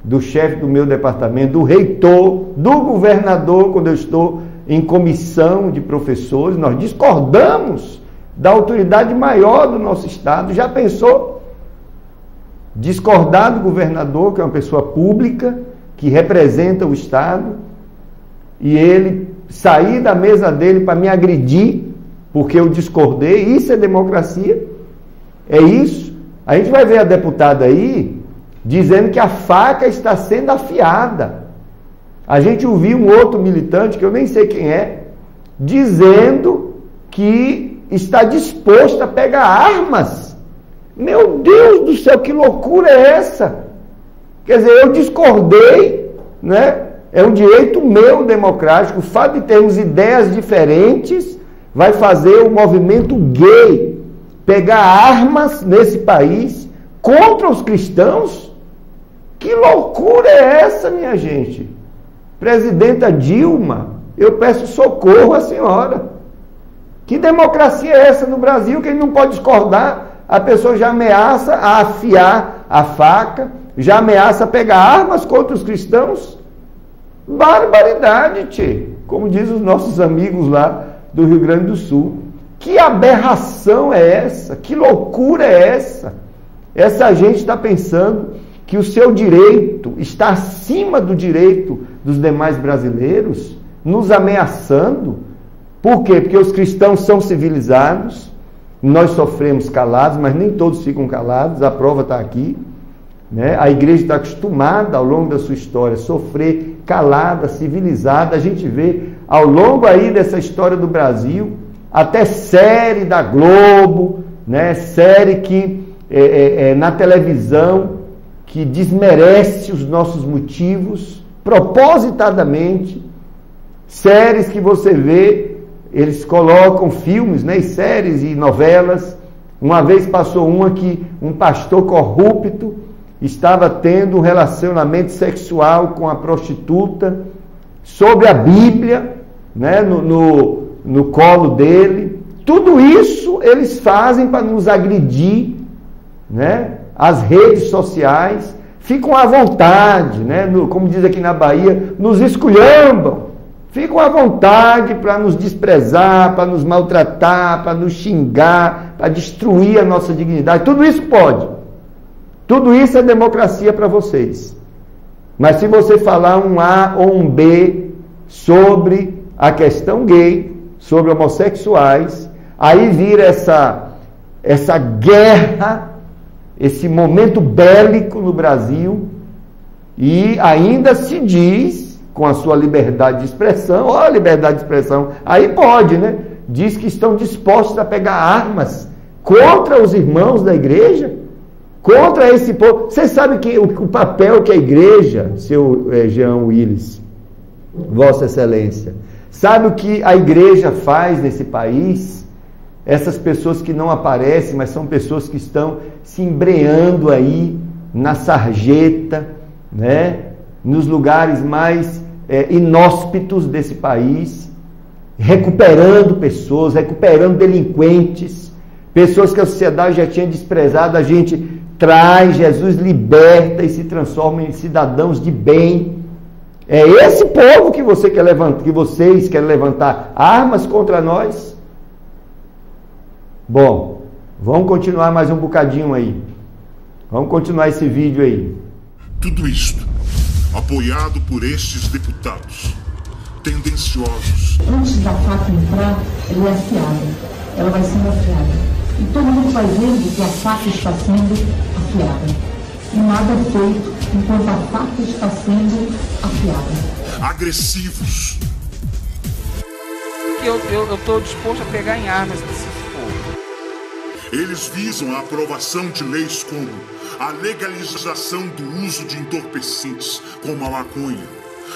do chefe do meu departamento, do reitor, do governador, quando eu estou em comissão de professores. Nós discordamos da autoridade maior do nosso estado. Já pensou? Discordar do governador, que é uma pessoa pública, que representa o estado, e ele sair da mesa dele para me agredir, porque eu discordei. Isso é democracia? É isso? A gente vai ver a deputada aí dizendo que a faca está sendo afiada. A gente ouviu um outro militante, que eu nem sei quem é, dizendo que está disposto a pegar armas. Meu Deus do céu, que loucura é essa? Quer dizer, eu discordei, né? É um direito meu democrático. O fato de termos ideias diferentes vai fazer o movimento gay pegar armas nesse país contra os cristãos? Que loucura é essa, minha gente? Presidenta Dilma, eu peço socorro à senhora. Que democracia é essa no Brasil, que ele não pode discordar? A pessoa já ameaça a afiar a faca, já ameaça a pegar armas contra os cristãos? Barbaridade, tchê. Como dizem os nossos amigos lá do Rio Grande do Sul. Que aberração é essa? Que loucura é essa? Essa gente está pensando que o seu direito está acima do direito dos demais brasileiros, nos ameaçando. Por quê? Porque os cristãos são civilizados, nós sofremos calados, mas nem todos ficam calados, a prova está aqui, né? A igreja está acostumada ao longo da sua história a sofrer calada, civilizada. A gente vê ao longo aí dessa história do Brasil, até série da Globo, né? Série que na televisão, que desmerece os nossos motivos, propositadamente, séries que você vê, eles colocam filmes, né, e séries e novelas. Uma vez passou uma que um pastor corrupto estava tendo um relacionamento sexual com a prostituta, sobre a Bíblia, né, no colo dele. Tudo isso eles fazem para nos agredir, né? As redes sociais ficam à vontade, né? Como diz aqui na Bahia, nos esculhambam. Ficam à vontade para nos desprezar, para nos maltratar, para nos xingar, para destruir a nossa dignidade. Tudo isso pode. Tudo isso é democracia para vocês. Mas se você falar um A ou um B sobre a questão gay, sobre homossexuais, aí vira essa guerra, esse momento bélico no Brasil, e ainda se diz, com a sua liberdade de expressão, ó, liberdade de expressão, aí pode, né? Diz que estão dispostos a pegar armas contra os irmãos da igreja, contra esse povo. Você sabe que o papel que a igreja, seu Jean Willis, Vossa Excelência, sabe o que a igreja faz nesse país? Essas pessoas que não aparecem, mas são pessoas que estão se embreando aí na sarjeta, né? Nos lugares mais inóspitos desse país, recuperando pessoas, recuperando delinquentes, pessoas que a sociedade já tinha desprezado. A gente traz, Jesus liberta e se transforma em cidadãos de bem. É esse povo que você quer levantar, que vocês querem levantar armas contra nós? Bom, vamos continuar mais um bocadinho aí. Vamos continuar esse vídeo aí. Tudo isto apoiado por estes deputados tendenciosos. Antes da faca entrar, ela é afiada. Ela vai sendo afiada. E todo mundo vai vendo que a faca está sendo afiada. E nada é feito enquanto a faca está sendo afiada. Agressivos. Eu estou disposto a pegar em armas se for. Eles visam a aprovação de leis como a legalização do uso de entorpecentes, como a maconha,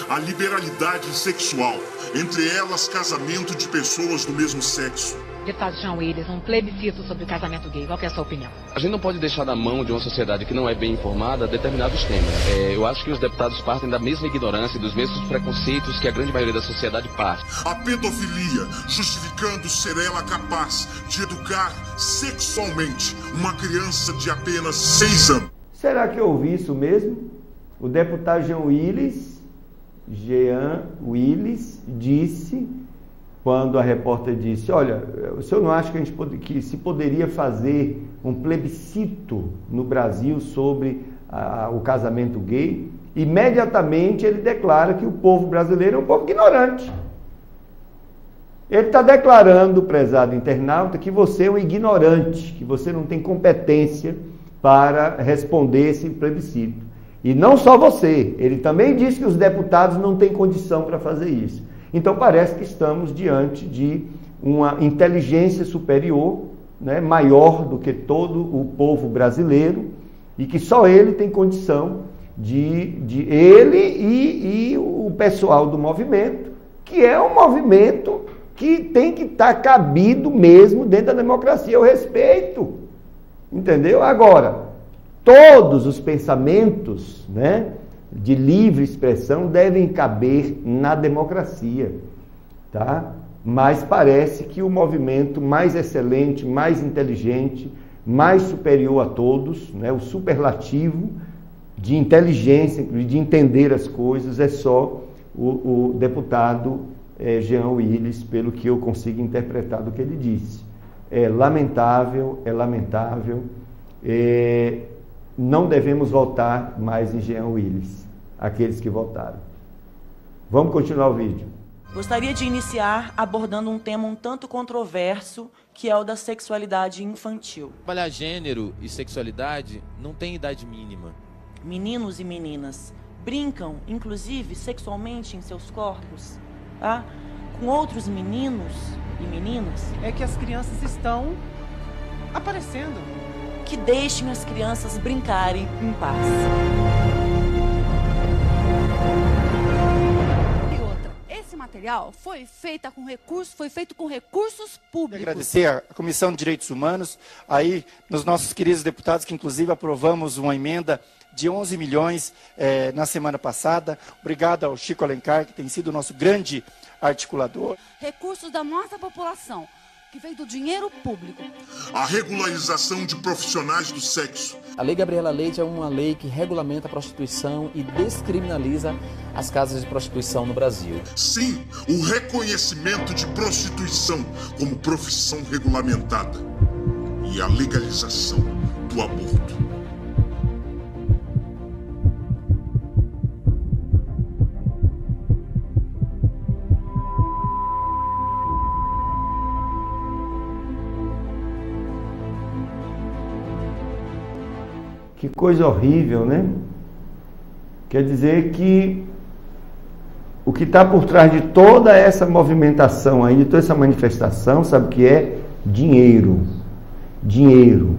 a liberalidade sexual, entre elas casamento de pessoas do mesmo sexo. Deputado Jean Willis, um plebiscito sobre o casamento gay. Qual que é a sua opinião? A gente não pode deixar na mão de uma sociedade que não é bem informada determinados temas. Eu acho que os deputados partem da mesma ignorância e dos mesmos preconceitos que a grande maioria da sociedade parte. A pedofilia, justificando ser ela capaz de educar sexualmente uma criança de apenas 6 anos. Será que eu ouvi isso mesmo? O deputado Jean Willis disse, quando a repórter disse, olha, o senhor não acha que se poderia fazer um plebiscito no Brasil sobre o casamento gay? Imediatamente ele declara que o povo brasileiro é um povo ignorante. Ele está declarando, prezado internauta, que você é um ignorante, que você não tem competência para responder esse plebiscito. E não só você, ele também disse que os deputados não têm condição para fazer isso. Então parece que estamos diante de uma inteligência superior, né, maior do que todo o povo brasileiro, e que só ele tem condição ele e o pessoal do movimento, que é um movimento que tem que estar cabido mesmo dentro da democracia, o respeito, entendeu? Agora, todos os pensamentos, né, de livre expressão devem caber na democracia, tá? Mas parece que o movimento mais excelente, mais inteligente, mais superior a todos, né, o superlativo de inteligência, de entender as coisas, é só o deputado Jean Willis, pelo que eu consigo interpretar do que ele disse. É lamentável, não devemos votar mais em Jean Willis, aqueles que votaram. Vamos continuar o vídeo. Gostaria de iniciar abordando um tema um tanto controverso, que é o da sexualidade infantil. Trabalhar gênero e sexualidade não tem idade mínima. Meninos e meninas brincam, inclusive, sexualmente em seus corpos, tá? Com outros meninos e meninas. É que as crianças estão aparecendo. Que deixem as crianças brincarem em paz. E outra, esse material foi feito com recursos públicos. Agradecer à Comissão de Direitos Humanos, aí nos nossos queridos deputados, que inclusive aprovamos uma emenda de 11 milhões na semana passada. Obrigado ao Chico Alencar, que tem sido o nosso grande articulador. Recursos da nossa população, que veio do dinheiro público. A regularização de profissionais do sexo. A Lei Gabriela Leite é uma lei que regulamenta a prostituição e descriminaliza as casas de prostituição no Brasil. Sim, o reconhecimento de prostituição como profissão regulamentada e a legalização do aborto. Que coisa horrível, né? Quer dizer que o que está por trás de toda essa movimentação aí, de toda essa manifestação, sabe o que é? Dinheiro. Dinheiro.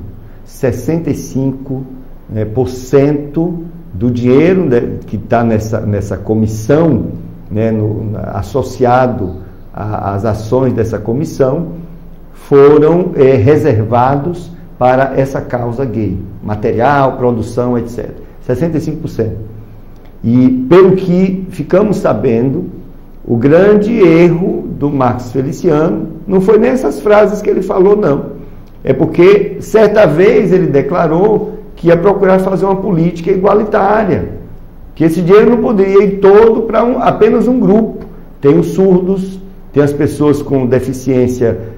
65% do dinheiro, né, que está nessa comissão, né, associado às ações dessa comissão, foram reservados para essa causa gay, material, produção, etc. 65%. E pelo que ficamos sabendo, o grande erro do Marcos Feliciano não foi nessas frases que ele falou, não. É porque certa vez ele declarou que ia procurar fazer uma política igualitária, que esse dinheiro não poderia ir todo para apenas um grupo. Tem os surdos, tem as pessoas com deficiência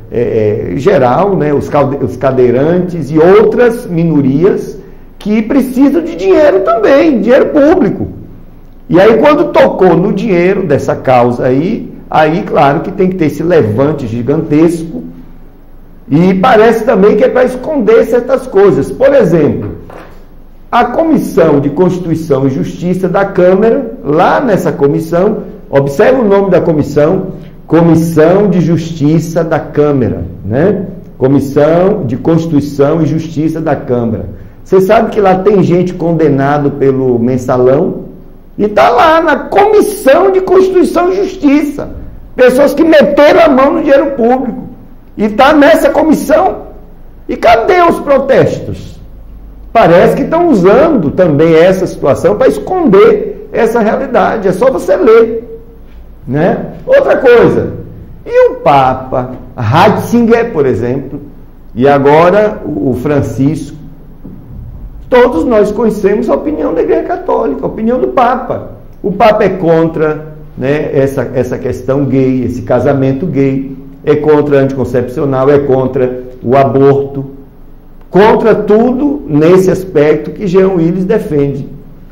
geral, né, os cadeirantes e outras minorias que precisam de dinheiro também, dinheiro público. E aí, quando tocou no dinheiro dessa causa aí, claro que tem que ter esse levante gigantesco, e parece também que é para esconder certas coisas. Por exemplo, a Comissão de Constituição e Justiça da Câmara, lá nessa comissão, observe o nome da comissão, Comissão de Justiça da Câmara, né? Comissão de Constituição e Justiça da Câmara. Você sabe que lá tem gente condenada pelo mensalão, e está lá na Comissão de Constituição e Justiça, pessoas que meteram a mão no dinheiro público, e está nessa comissão. E cadê os protestos? Parece que estão usando também essa situação para esconder essa realidade. É só você ler, né? Outra coisa, e o Papa Ratzinger, por exemplo, e agora o Francisco, todos nós conhecemos a opinião da Igreja Católica, a opinião do Papa. O Papa é contra, né, essa questão gay, esse casamento gay, é contra a anticoncepcional, é contra o aborto, contra tudo nesse aspecto que Jean Willis defende,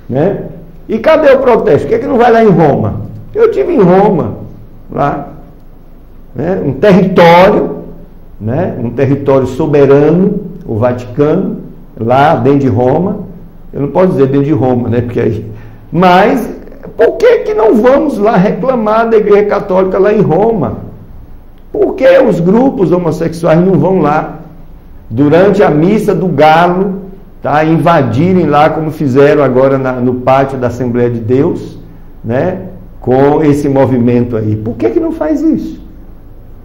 né? E cadê o protesto? Por que é que não vai lá em Roma? Eu estive em Roma, lá, né? Um território, né? Um território soberano, o Vaticano, lá dentro de Roma. Eu não posso dizer dentro de Roma, né? Porque aí... Mas por que não vamos lá reclamar da Igreja Católica lá em Roma? Por que os grupos homossexuais não vão lá durante a missa do Galo, tá, invadirem lá, como fizeram agora no pátio da Assembleia de Deus, né, com esse movimento aí? Por que não faz isso?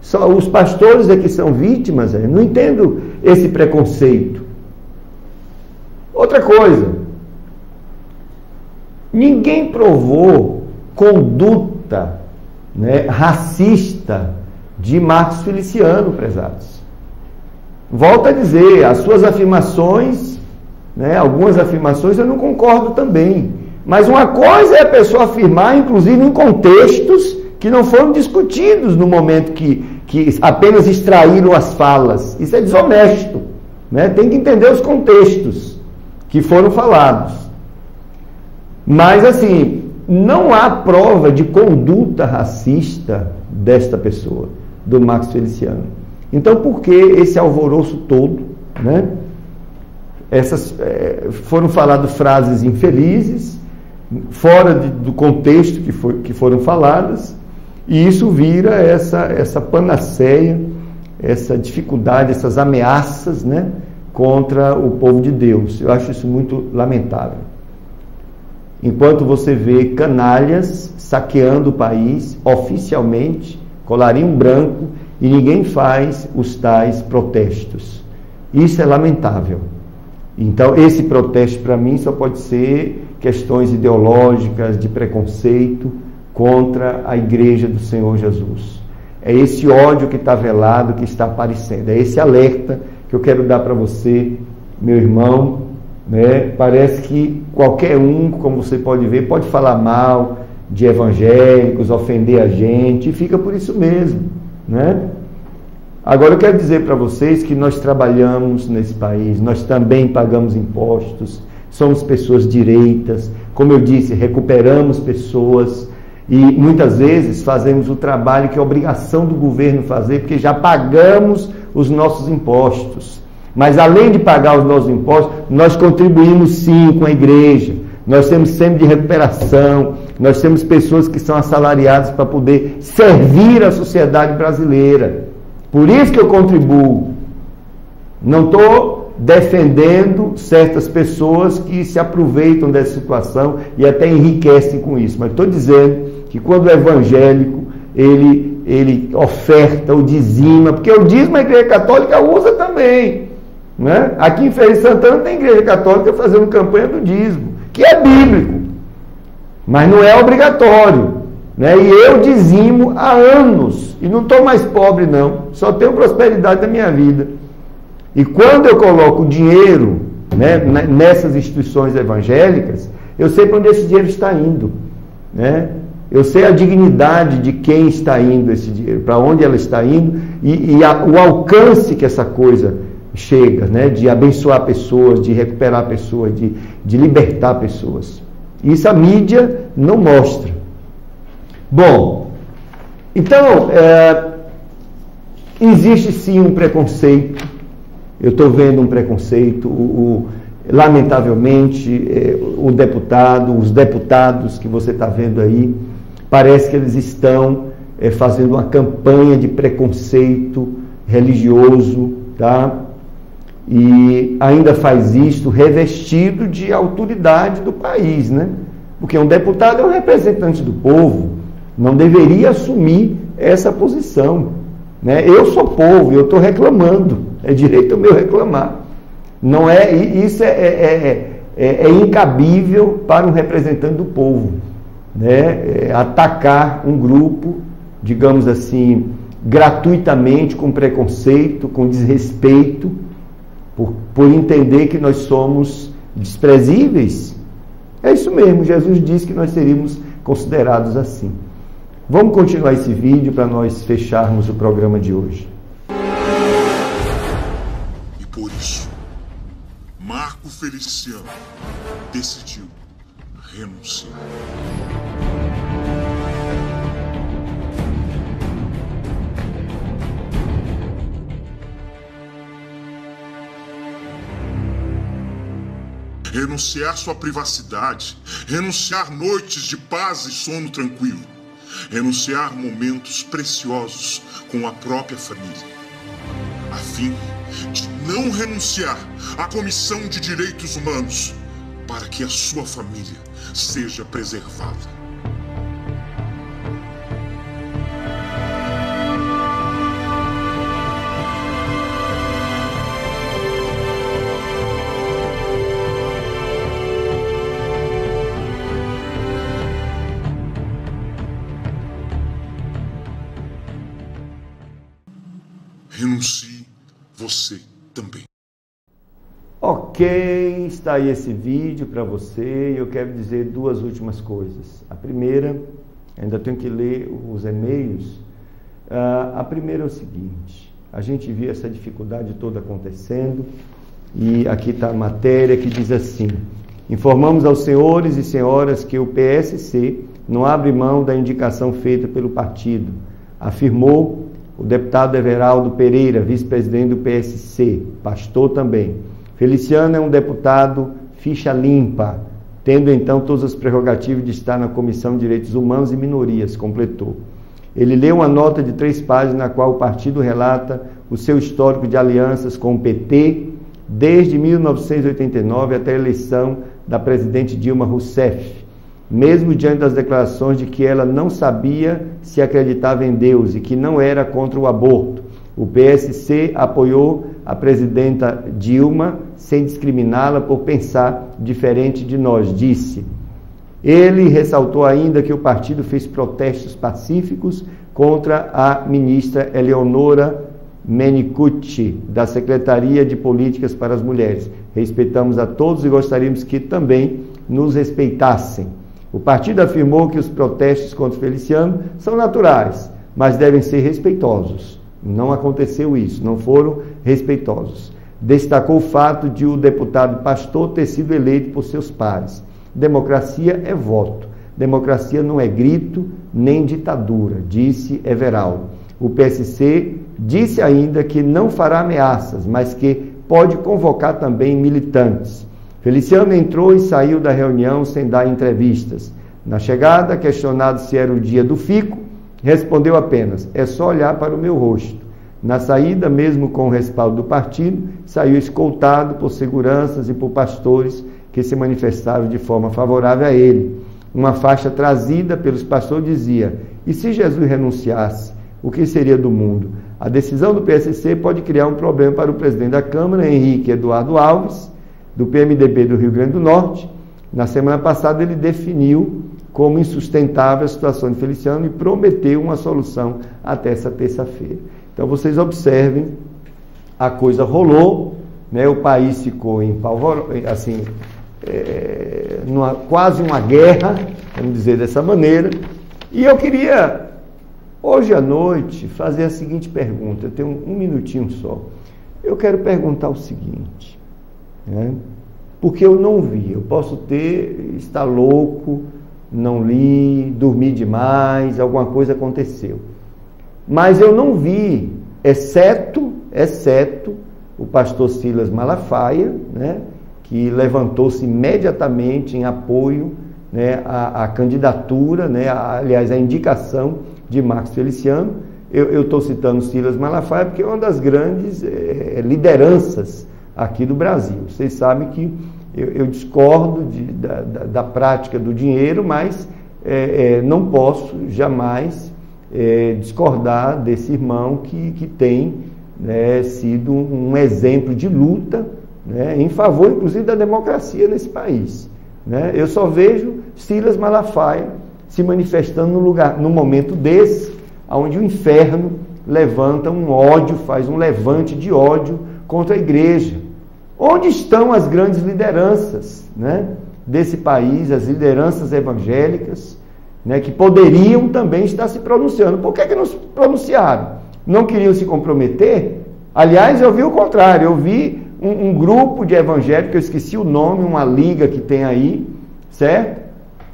Só os pastores é que são vítimas, eu não entendo esse preconceito. Outra coisa, ninguém provou conduta, né, racista de Marcos Feliciano, prezados. Volto a dizer, as suas afirmações, né, algumas afirmações eu não concordo também, mas uma coisa é a pessoa afirmar, inclusive em contextos que não foram discutidos no momento que apenas extraíram as falas. Isso é desonesto, né? Tem que entender os contextos que foram falados. Mas assim, não há prova de conduta racista desta pessoa, do Marcos Feliciano. Então, por que esse alvoroço todo, né? Foram faladas frases infelizes, fora do contexto que foram faladas, e isso vira essa panaceia, essa dificuldade, essas ameaças, né, contra o povo de Deus. Eu acho isso muito lamentável. Enquanto você vê canalhas saqueando o país oficialmente, colarinho branco, e ninguém faz os tais protestos. Isso é lamentável. Então, esse protesto, para mim, só pode ser questões ideológicas, de preconceito contra a Igreja do Senhor Jesus. É esse ódio que está velado, que está aparecendo. É esse alerta que eu quero dar para você, meu irmão, né? Parece que qualquer um, como você pode ver, pode falar mal de evangélicos, ofender a gente, e fica por isso mesmo, né? Agora eu quero dizer para vocês que nós trabalhamos nesse país, nós também pagamos impostos, somos pessoas direitas, como eu disse, recuperamos pessoas, e muitas vezes fazemos o trabalho que é obrigação do governo fazer, porque já pagamos os nossos impostos. Mas além de pagar os nossos impostos, nós contribuímos sim com a igreja, nós temos sempre de recuperação, nós temos pessoas que são assalariadas para poder servir a sociedade brasileira. Por isso que eu contribuo. Não estou defendendo certas pessoas que se aproveitam dessa situação e até enriquecem com isso, mas estou dizendo que quando o evangélico ele oferta ou dizima, porque o dízimo a Igreja Católica usa também, né? Aqui em Feira de Santana tem Igreja Católica fazendo campanha do dízimo, que é bíblico, mas não é obrigatório, né? E eu dizimo há anos, e não estou mais pobre não, só tenho prosperidade da minha vida. E quando eu coloco dinheiro, né, nessas instituições evangélicas, eu sei para onde esse dinheiro está indo, né? Eu sei a dignidade de quem está indo esse dinheiro, para onde ela está indo, e o alcance que essa coisa chega, né? De abençoar pessoas, de recuperar pessoas, de libertar pessoas. Isso a mídia não mostra. Bom, então, existe sim um preconceito. Eu estou vendo um preconceito. Lamentavelmente, os deputados que você está vendo aí, parece que eles estão fazendo uma campanha de preconceito religioso, tá? E ainda faz isto revestido de autoridade do país, né? Porque um deputado é um representante do povo, não deveria assumir essa posição, né? Eu sou povo, eu estou reclamando, é direito meu reclamar. Não é, isso é incabível para um representante do povo, né? Atacar um grupo, digamos assim, gratuitamente, com preconceito, com desrespeito, por entender que nós somos desprezíveis. É isso mesmo, Jesus disse que nós seríamos considerados assim. Vamos continuar esse vídeo para nós fecharmos o programa de hoje. E por isso, Marco Feliciano decidiu renunciar. Renunciar sua privacidade, renunciar noites de paz e sono tranquilo, renunciar momentos preciosos com a própria família, a fim de não renunciar à Comissão de Direitos Humanos, para que a sua família seja preservada. Renuncie você também. Ok, está aí esse vídeo para você e eu quero dizer duas últimas coisas. A primeira, ainda tenho que ler os e-mails. A primeira é o seguinte: a gente viu essa dificuldade toda acontecendo e aqui está a matéria que diz assim: informamos aos senhores e senhoras que o PSC não abre mão da indicação feita pelo partido, afirmou o deputado Everaldo Pereira, vice-presidente do PSC, pastor também. Feliciano é um deputado ficha limpa, tendo então todas as prerrogativas de estar na Comissão de Direitos Humanos e Minorias, completou. Ele leu uma nota de 3 páginas na qual o partido relata o seu histórico de alianças com o PT desde 1989 até a eleição da presidente Dilma Rousseff, mesmo diante das declarações de que ela não sabia se acreditava em Deus e que não era contra o aborto. O PSC apoiou a presidenta Dilma sem discriminá-la por pensar diferente de nós, disse. Ele ressaltou ainda que o partido fez protestos pacíficos contra a ministra Eleonora Menicucci, da Secretaria de Políticas para as Mulheres. Respeitamos a todos e gostaríamos que também nos respeitassem. O partido afirmou que os protestos contra o Feliciano são naturais, mas devem ser respeitosos. Não aconteceu isso, não foram respeitosos. Destacou o fato de o deputado pastor ter sido eleito por seus pares. Democracia é voto. Democracia não é grito nem ditadura, disse Everaldo. O PSC disse ainda que não fará ameaças, mas que pode convocar também militantes. Feliciano entrou e saiu da reunião sem dar entrevistas. Na chegada, questionado se era o dia do fico, respondeu apenas: é só olhar para o meu rosto. Na saída, mesmo com o respaldo do partido, saiu escoltado por seguranças e por pastores que se manifestaram de forma favorável a ele. Uma faixa trazida pelos pastores dizia: e se Jesus renunciasse, o que seria do mundo? A decisão do PSC pode criar um problema para o presidente da Câmara, Henrique Eduardo Alves, do PMDB do Rio Grande do Norte. Na semana passada ele definiu como insustentável a situação de Feliciano e prometeu uma solução até essa terça-feira. Então vocês observem, a coisa rolou, né? O país ficou em assim, quase uma guerra, vamos dizer dessa maneira, e eu queria, hoje à noite, fazer a seguinte pergunta. Eu tenho um minutinho só. eu quero perguntar o seguinte, né? Porque eu não vi, eu posso estar louco, não li, dormi demais, alguma coisa aconteceu. Mas eu não vi, exceto o pastor Silas Malafaia, né, que levantou-se imediatamente em apoio, né, à candidatura, né, aliás, à indicação de Marcos Feliciano. Eu estou citando Silas Malafaia porque é uma das grandes lideranças aqui do Brasil. Vocês sabem que eu discordo da prática do dinheiro, mas não posso jamais discordar desse irmão que tem, né, sido um exemplo de luta, né, em favor, inclusive, da democracia nesse país. Né? Eu só vejo Silas Malafaia se manifestando num momento desse, onde o inferno levanta um ódio, faz um levante de ódio contra a igreja. Onde estão as grandes lideranças, né, desse país, as lideranças evangélicas, né, que poderiam também estar se pronunciando? Por que não se pronunciaram? Não queriam se comprometer? Aliás, eu vi o contrário, eu vi um grupo de evangélicos, eu esqueci o nome, uma liga que tem aí, certo?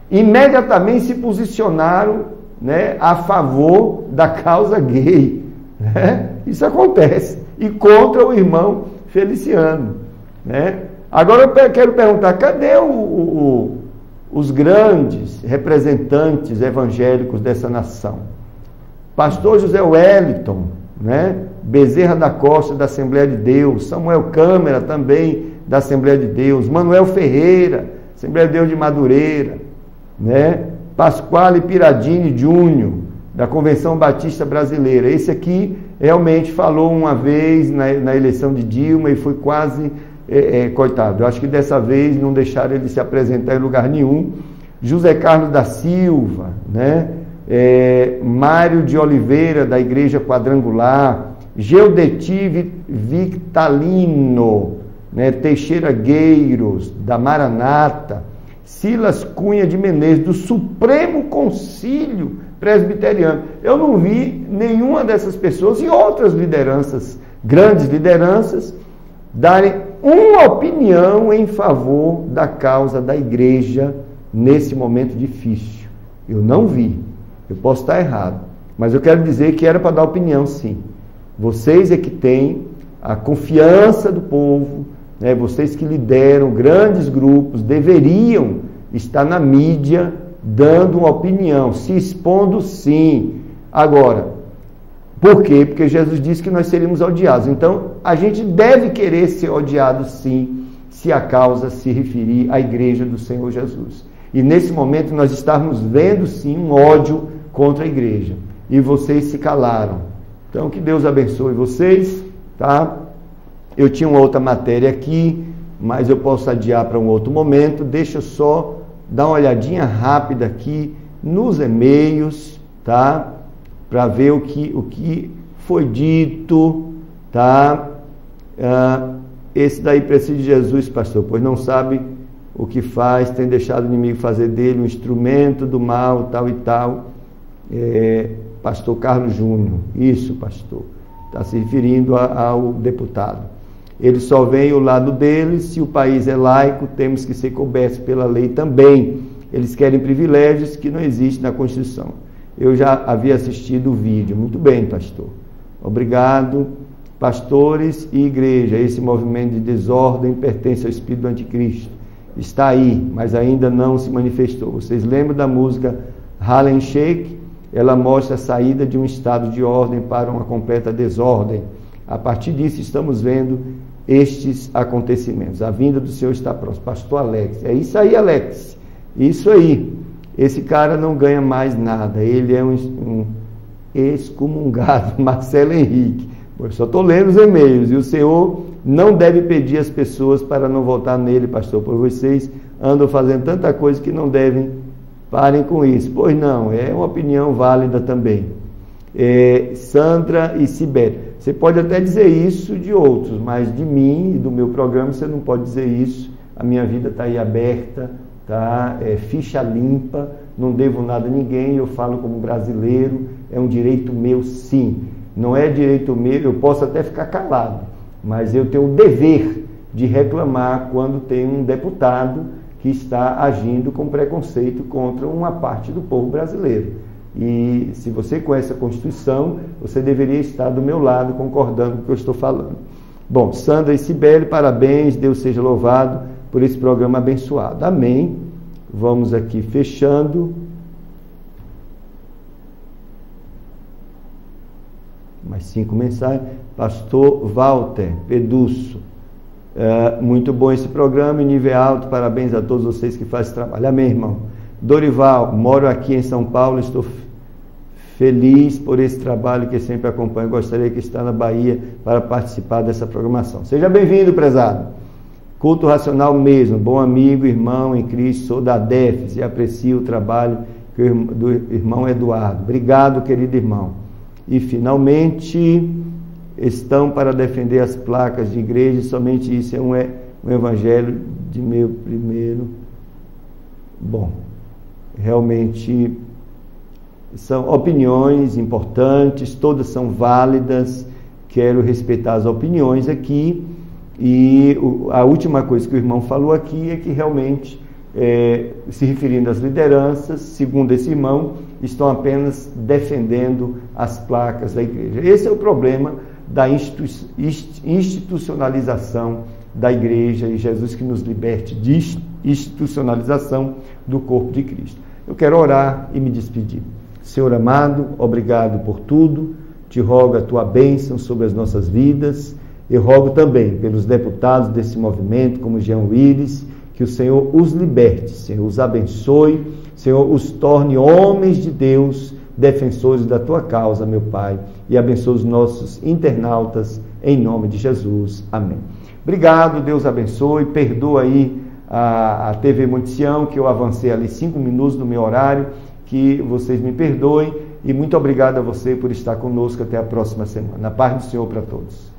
Imediatamente se posicionaram, né, a favor da causa gay, né? Isso acontece, e contra o irmão Feliciano, né? Agora eu quero perguntar, cadê os grandes representantes evangélicos dessa nação? Pastor José Wellington, né, Bezerra da Costa, da Assembleia de Deus, Samuel Câmara, também da Assembleia de Deus, Manuel Ferreira, Assembleia de Deus de Madureira, né, Pasquale Piradini Júnior, da Convenção Batista Brasileira. Esse aqui realmente falou uma vez na eleição de Dilma e foi quase, coitado, eu acho que dessa vez não deixaram ele se apresentar em lugar nenhum. José Carlos da Silva, né, Mário de Oliveira, da Igreja Quadrangular, Geudeti Victalino, né, Teixeira Gueiros, da Maranata, Silas Cunha de Menezes, do Supremo Concílio Presbiteriano. Eu não vi nenhuma dessas pessoas e outras lideranças, grandes lideranças, darem uma opinião em favor da causa da igreja nesse momento difícil. Eu não vi. Eu posso estar errado, mas eu quero dizer que era para dar opinião, sim. Vocês é que têm a confiança do povo, né? Vocês que lideram grandes grupos, deveriam estar na mídia dando uma opinião, se expondo, sim. Agora, por quê? Porque Jesus disse que nós seríamos odiados. Então, a gente deve querer ser odiado, sim, se a causa se referir à igreja do Senhor Jesus. E nesse momento nós estamos vendo, sim, um ódio contra a igreja. E vocês se calaram. Então, que Deus abençoe vocês, tá? Eu tinha uma outra matéria aqui, mas eu posso adiar para um outro momento. Deixa eu só dar uma olhadinha rápida aqui nos e-mails, tá? Para ver o que foi dito, tá? Esse daí precisa de Jesus, pastor, pois não sabe o que faz, tem deixado o inimigo fazer dele um instrumento do mal, tal e tal. Pastor Carlos Júnior, isso, pastor, está se referindo ao deputado. Ele só vem o lado dele, se o país é laico, temos que ser cobertos pela lei também. Eles querem privilégios que não existem na Constituição. Eu já havia assistido o vídeo. Muito bem, pastor. Obrigado. Pastores e igreja, esse movimento de desordem pertence ao espírito do anticristo. Está aí, mas ainda não se manifestou. Vocês lembram da música Harlem Shake? Ela mostra a saída de um estado de ordem para uma completa desordem. A partir disso, estamos vendo estes acontecimentos. A vinda do Senhor está próxima. Pastor Alex. É isso aí, Alex. Isso aí. Esse cara não ganha mais nada. Ele é um excomungado. Marcelo Henrique. Eu só estou lendo os e-mails. E o Senhor não deve pedir às pessoas para não votar nele, pastor, pois vocês andam fazendo tanta coisa que não devem. Parem com isso. Pois não, é uma opinião válida também. Sandra e Sibete. Você pode até dizer isso de outros, mas de mim e do meu programa você não pode dizer isso. A minha vida está aí aberta, tá? Ficha limpa, não devo nada a ninguém, eu falo como brasileiro, é um direito meu, sim. Não é direito meu, eu posso até ficar calado, mas eu tenho o dever de reclamar quando tem um deputado que está agindo com preconceito contra uma parte do povo brasileiro. E se você conhece a Constituição, você deveria estar do meu lado, concordando com o que eu estou falando. Bom, Sandra e Cibele, parabéns, Deus seja louvado por esse programa abençoado. Amém. Vamos aqui fechando. Mais 5 mensagens. Pastor Walter Pedusso. Muito bom esse programa, em nível alto, parabéns a todos vocês que fazem esse trabalho. Amém, irmão. Dorival, moro aqui em São Paulo, estou feliz por esse trabalho que sempre acompanho. Gostaria que está na Bahia para participar dessa programação. Seja bem-vindo, prezado. Culto Racional mesmo, bom amigo, irmão em Cristo, sou da DEFES e aprecio o trabalho do irmão Eduardo. Obrigado, querido irmão. E, finalmente, estão para defender as placas de igreja, somente isso é um evangelho de meu primeiro. Bom, realmente são opiniões importantes, todas são válidas, quero respeitar as opiniões aqui, e a última coisa que o irmão falou aqui é que realmente, se referindo às lideranças, segundo esse irmão, estão apenas defendendo as placas da igreja. Esse é o problema da institucionalização da igreja, e Jesus que nos liberte de institucionalização do corpo de Cristo. Eu quero orar e me despedir. Senhor amado, obrigado por tudo, te rogo a tua bênção sobre as nossas vidas, eu rogo também pelos deputados desse movimento, como Jean Willis, que o Senhor os liberte, Senhor, os abençoe, Senhor, os torne homens de Deus, defensores da tua causa, meu Pai, e abençoe os nossos internautas, em nome de Jesus. Amém. Obrigado, Deus abençoe, perdoa aí a TV Monte Sião, que eu avancei ali 5 minutos do meu horário, que vocês me perdoem, e muito obrigado a você por estar conosco até a próxima semana. A paz do Senhor para todos.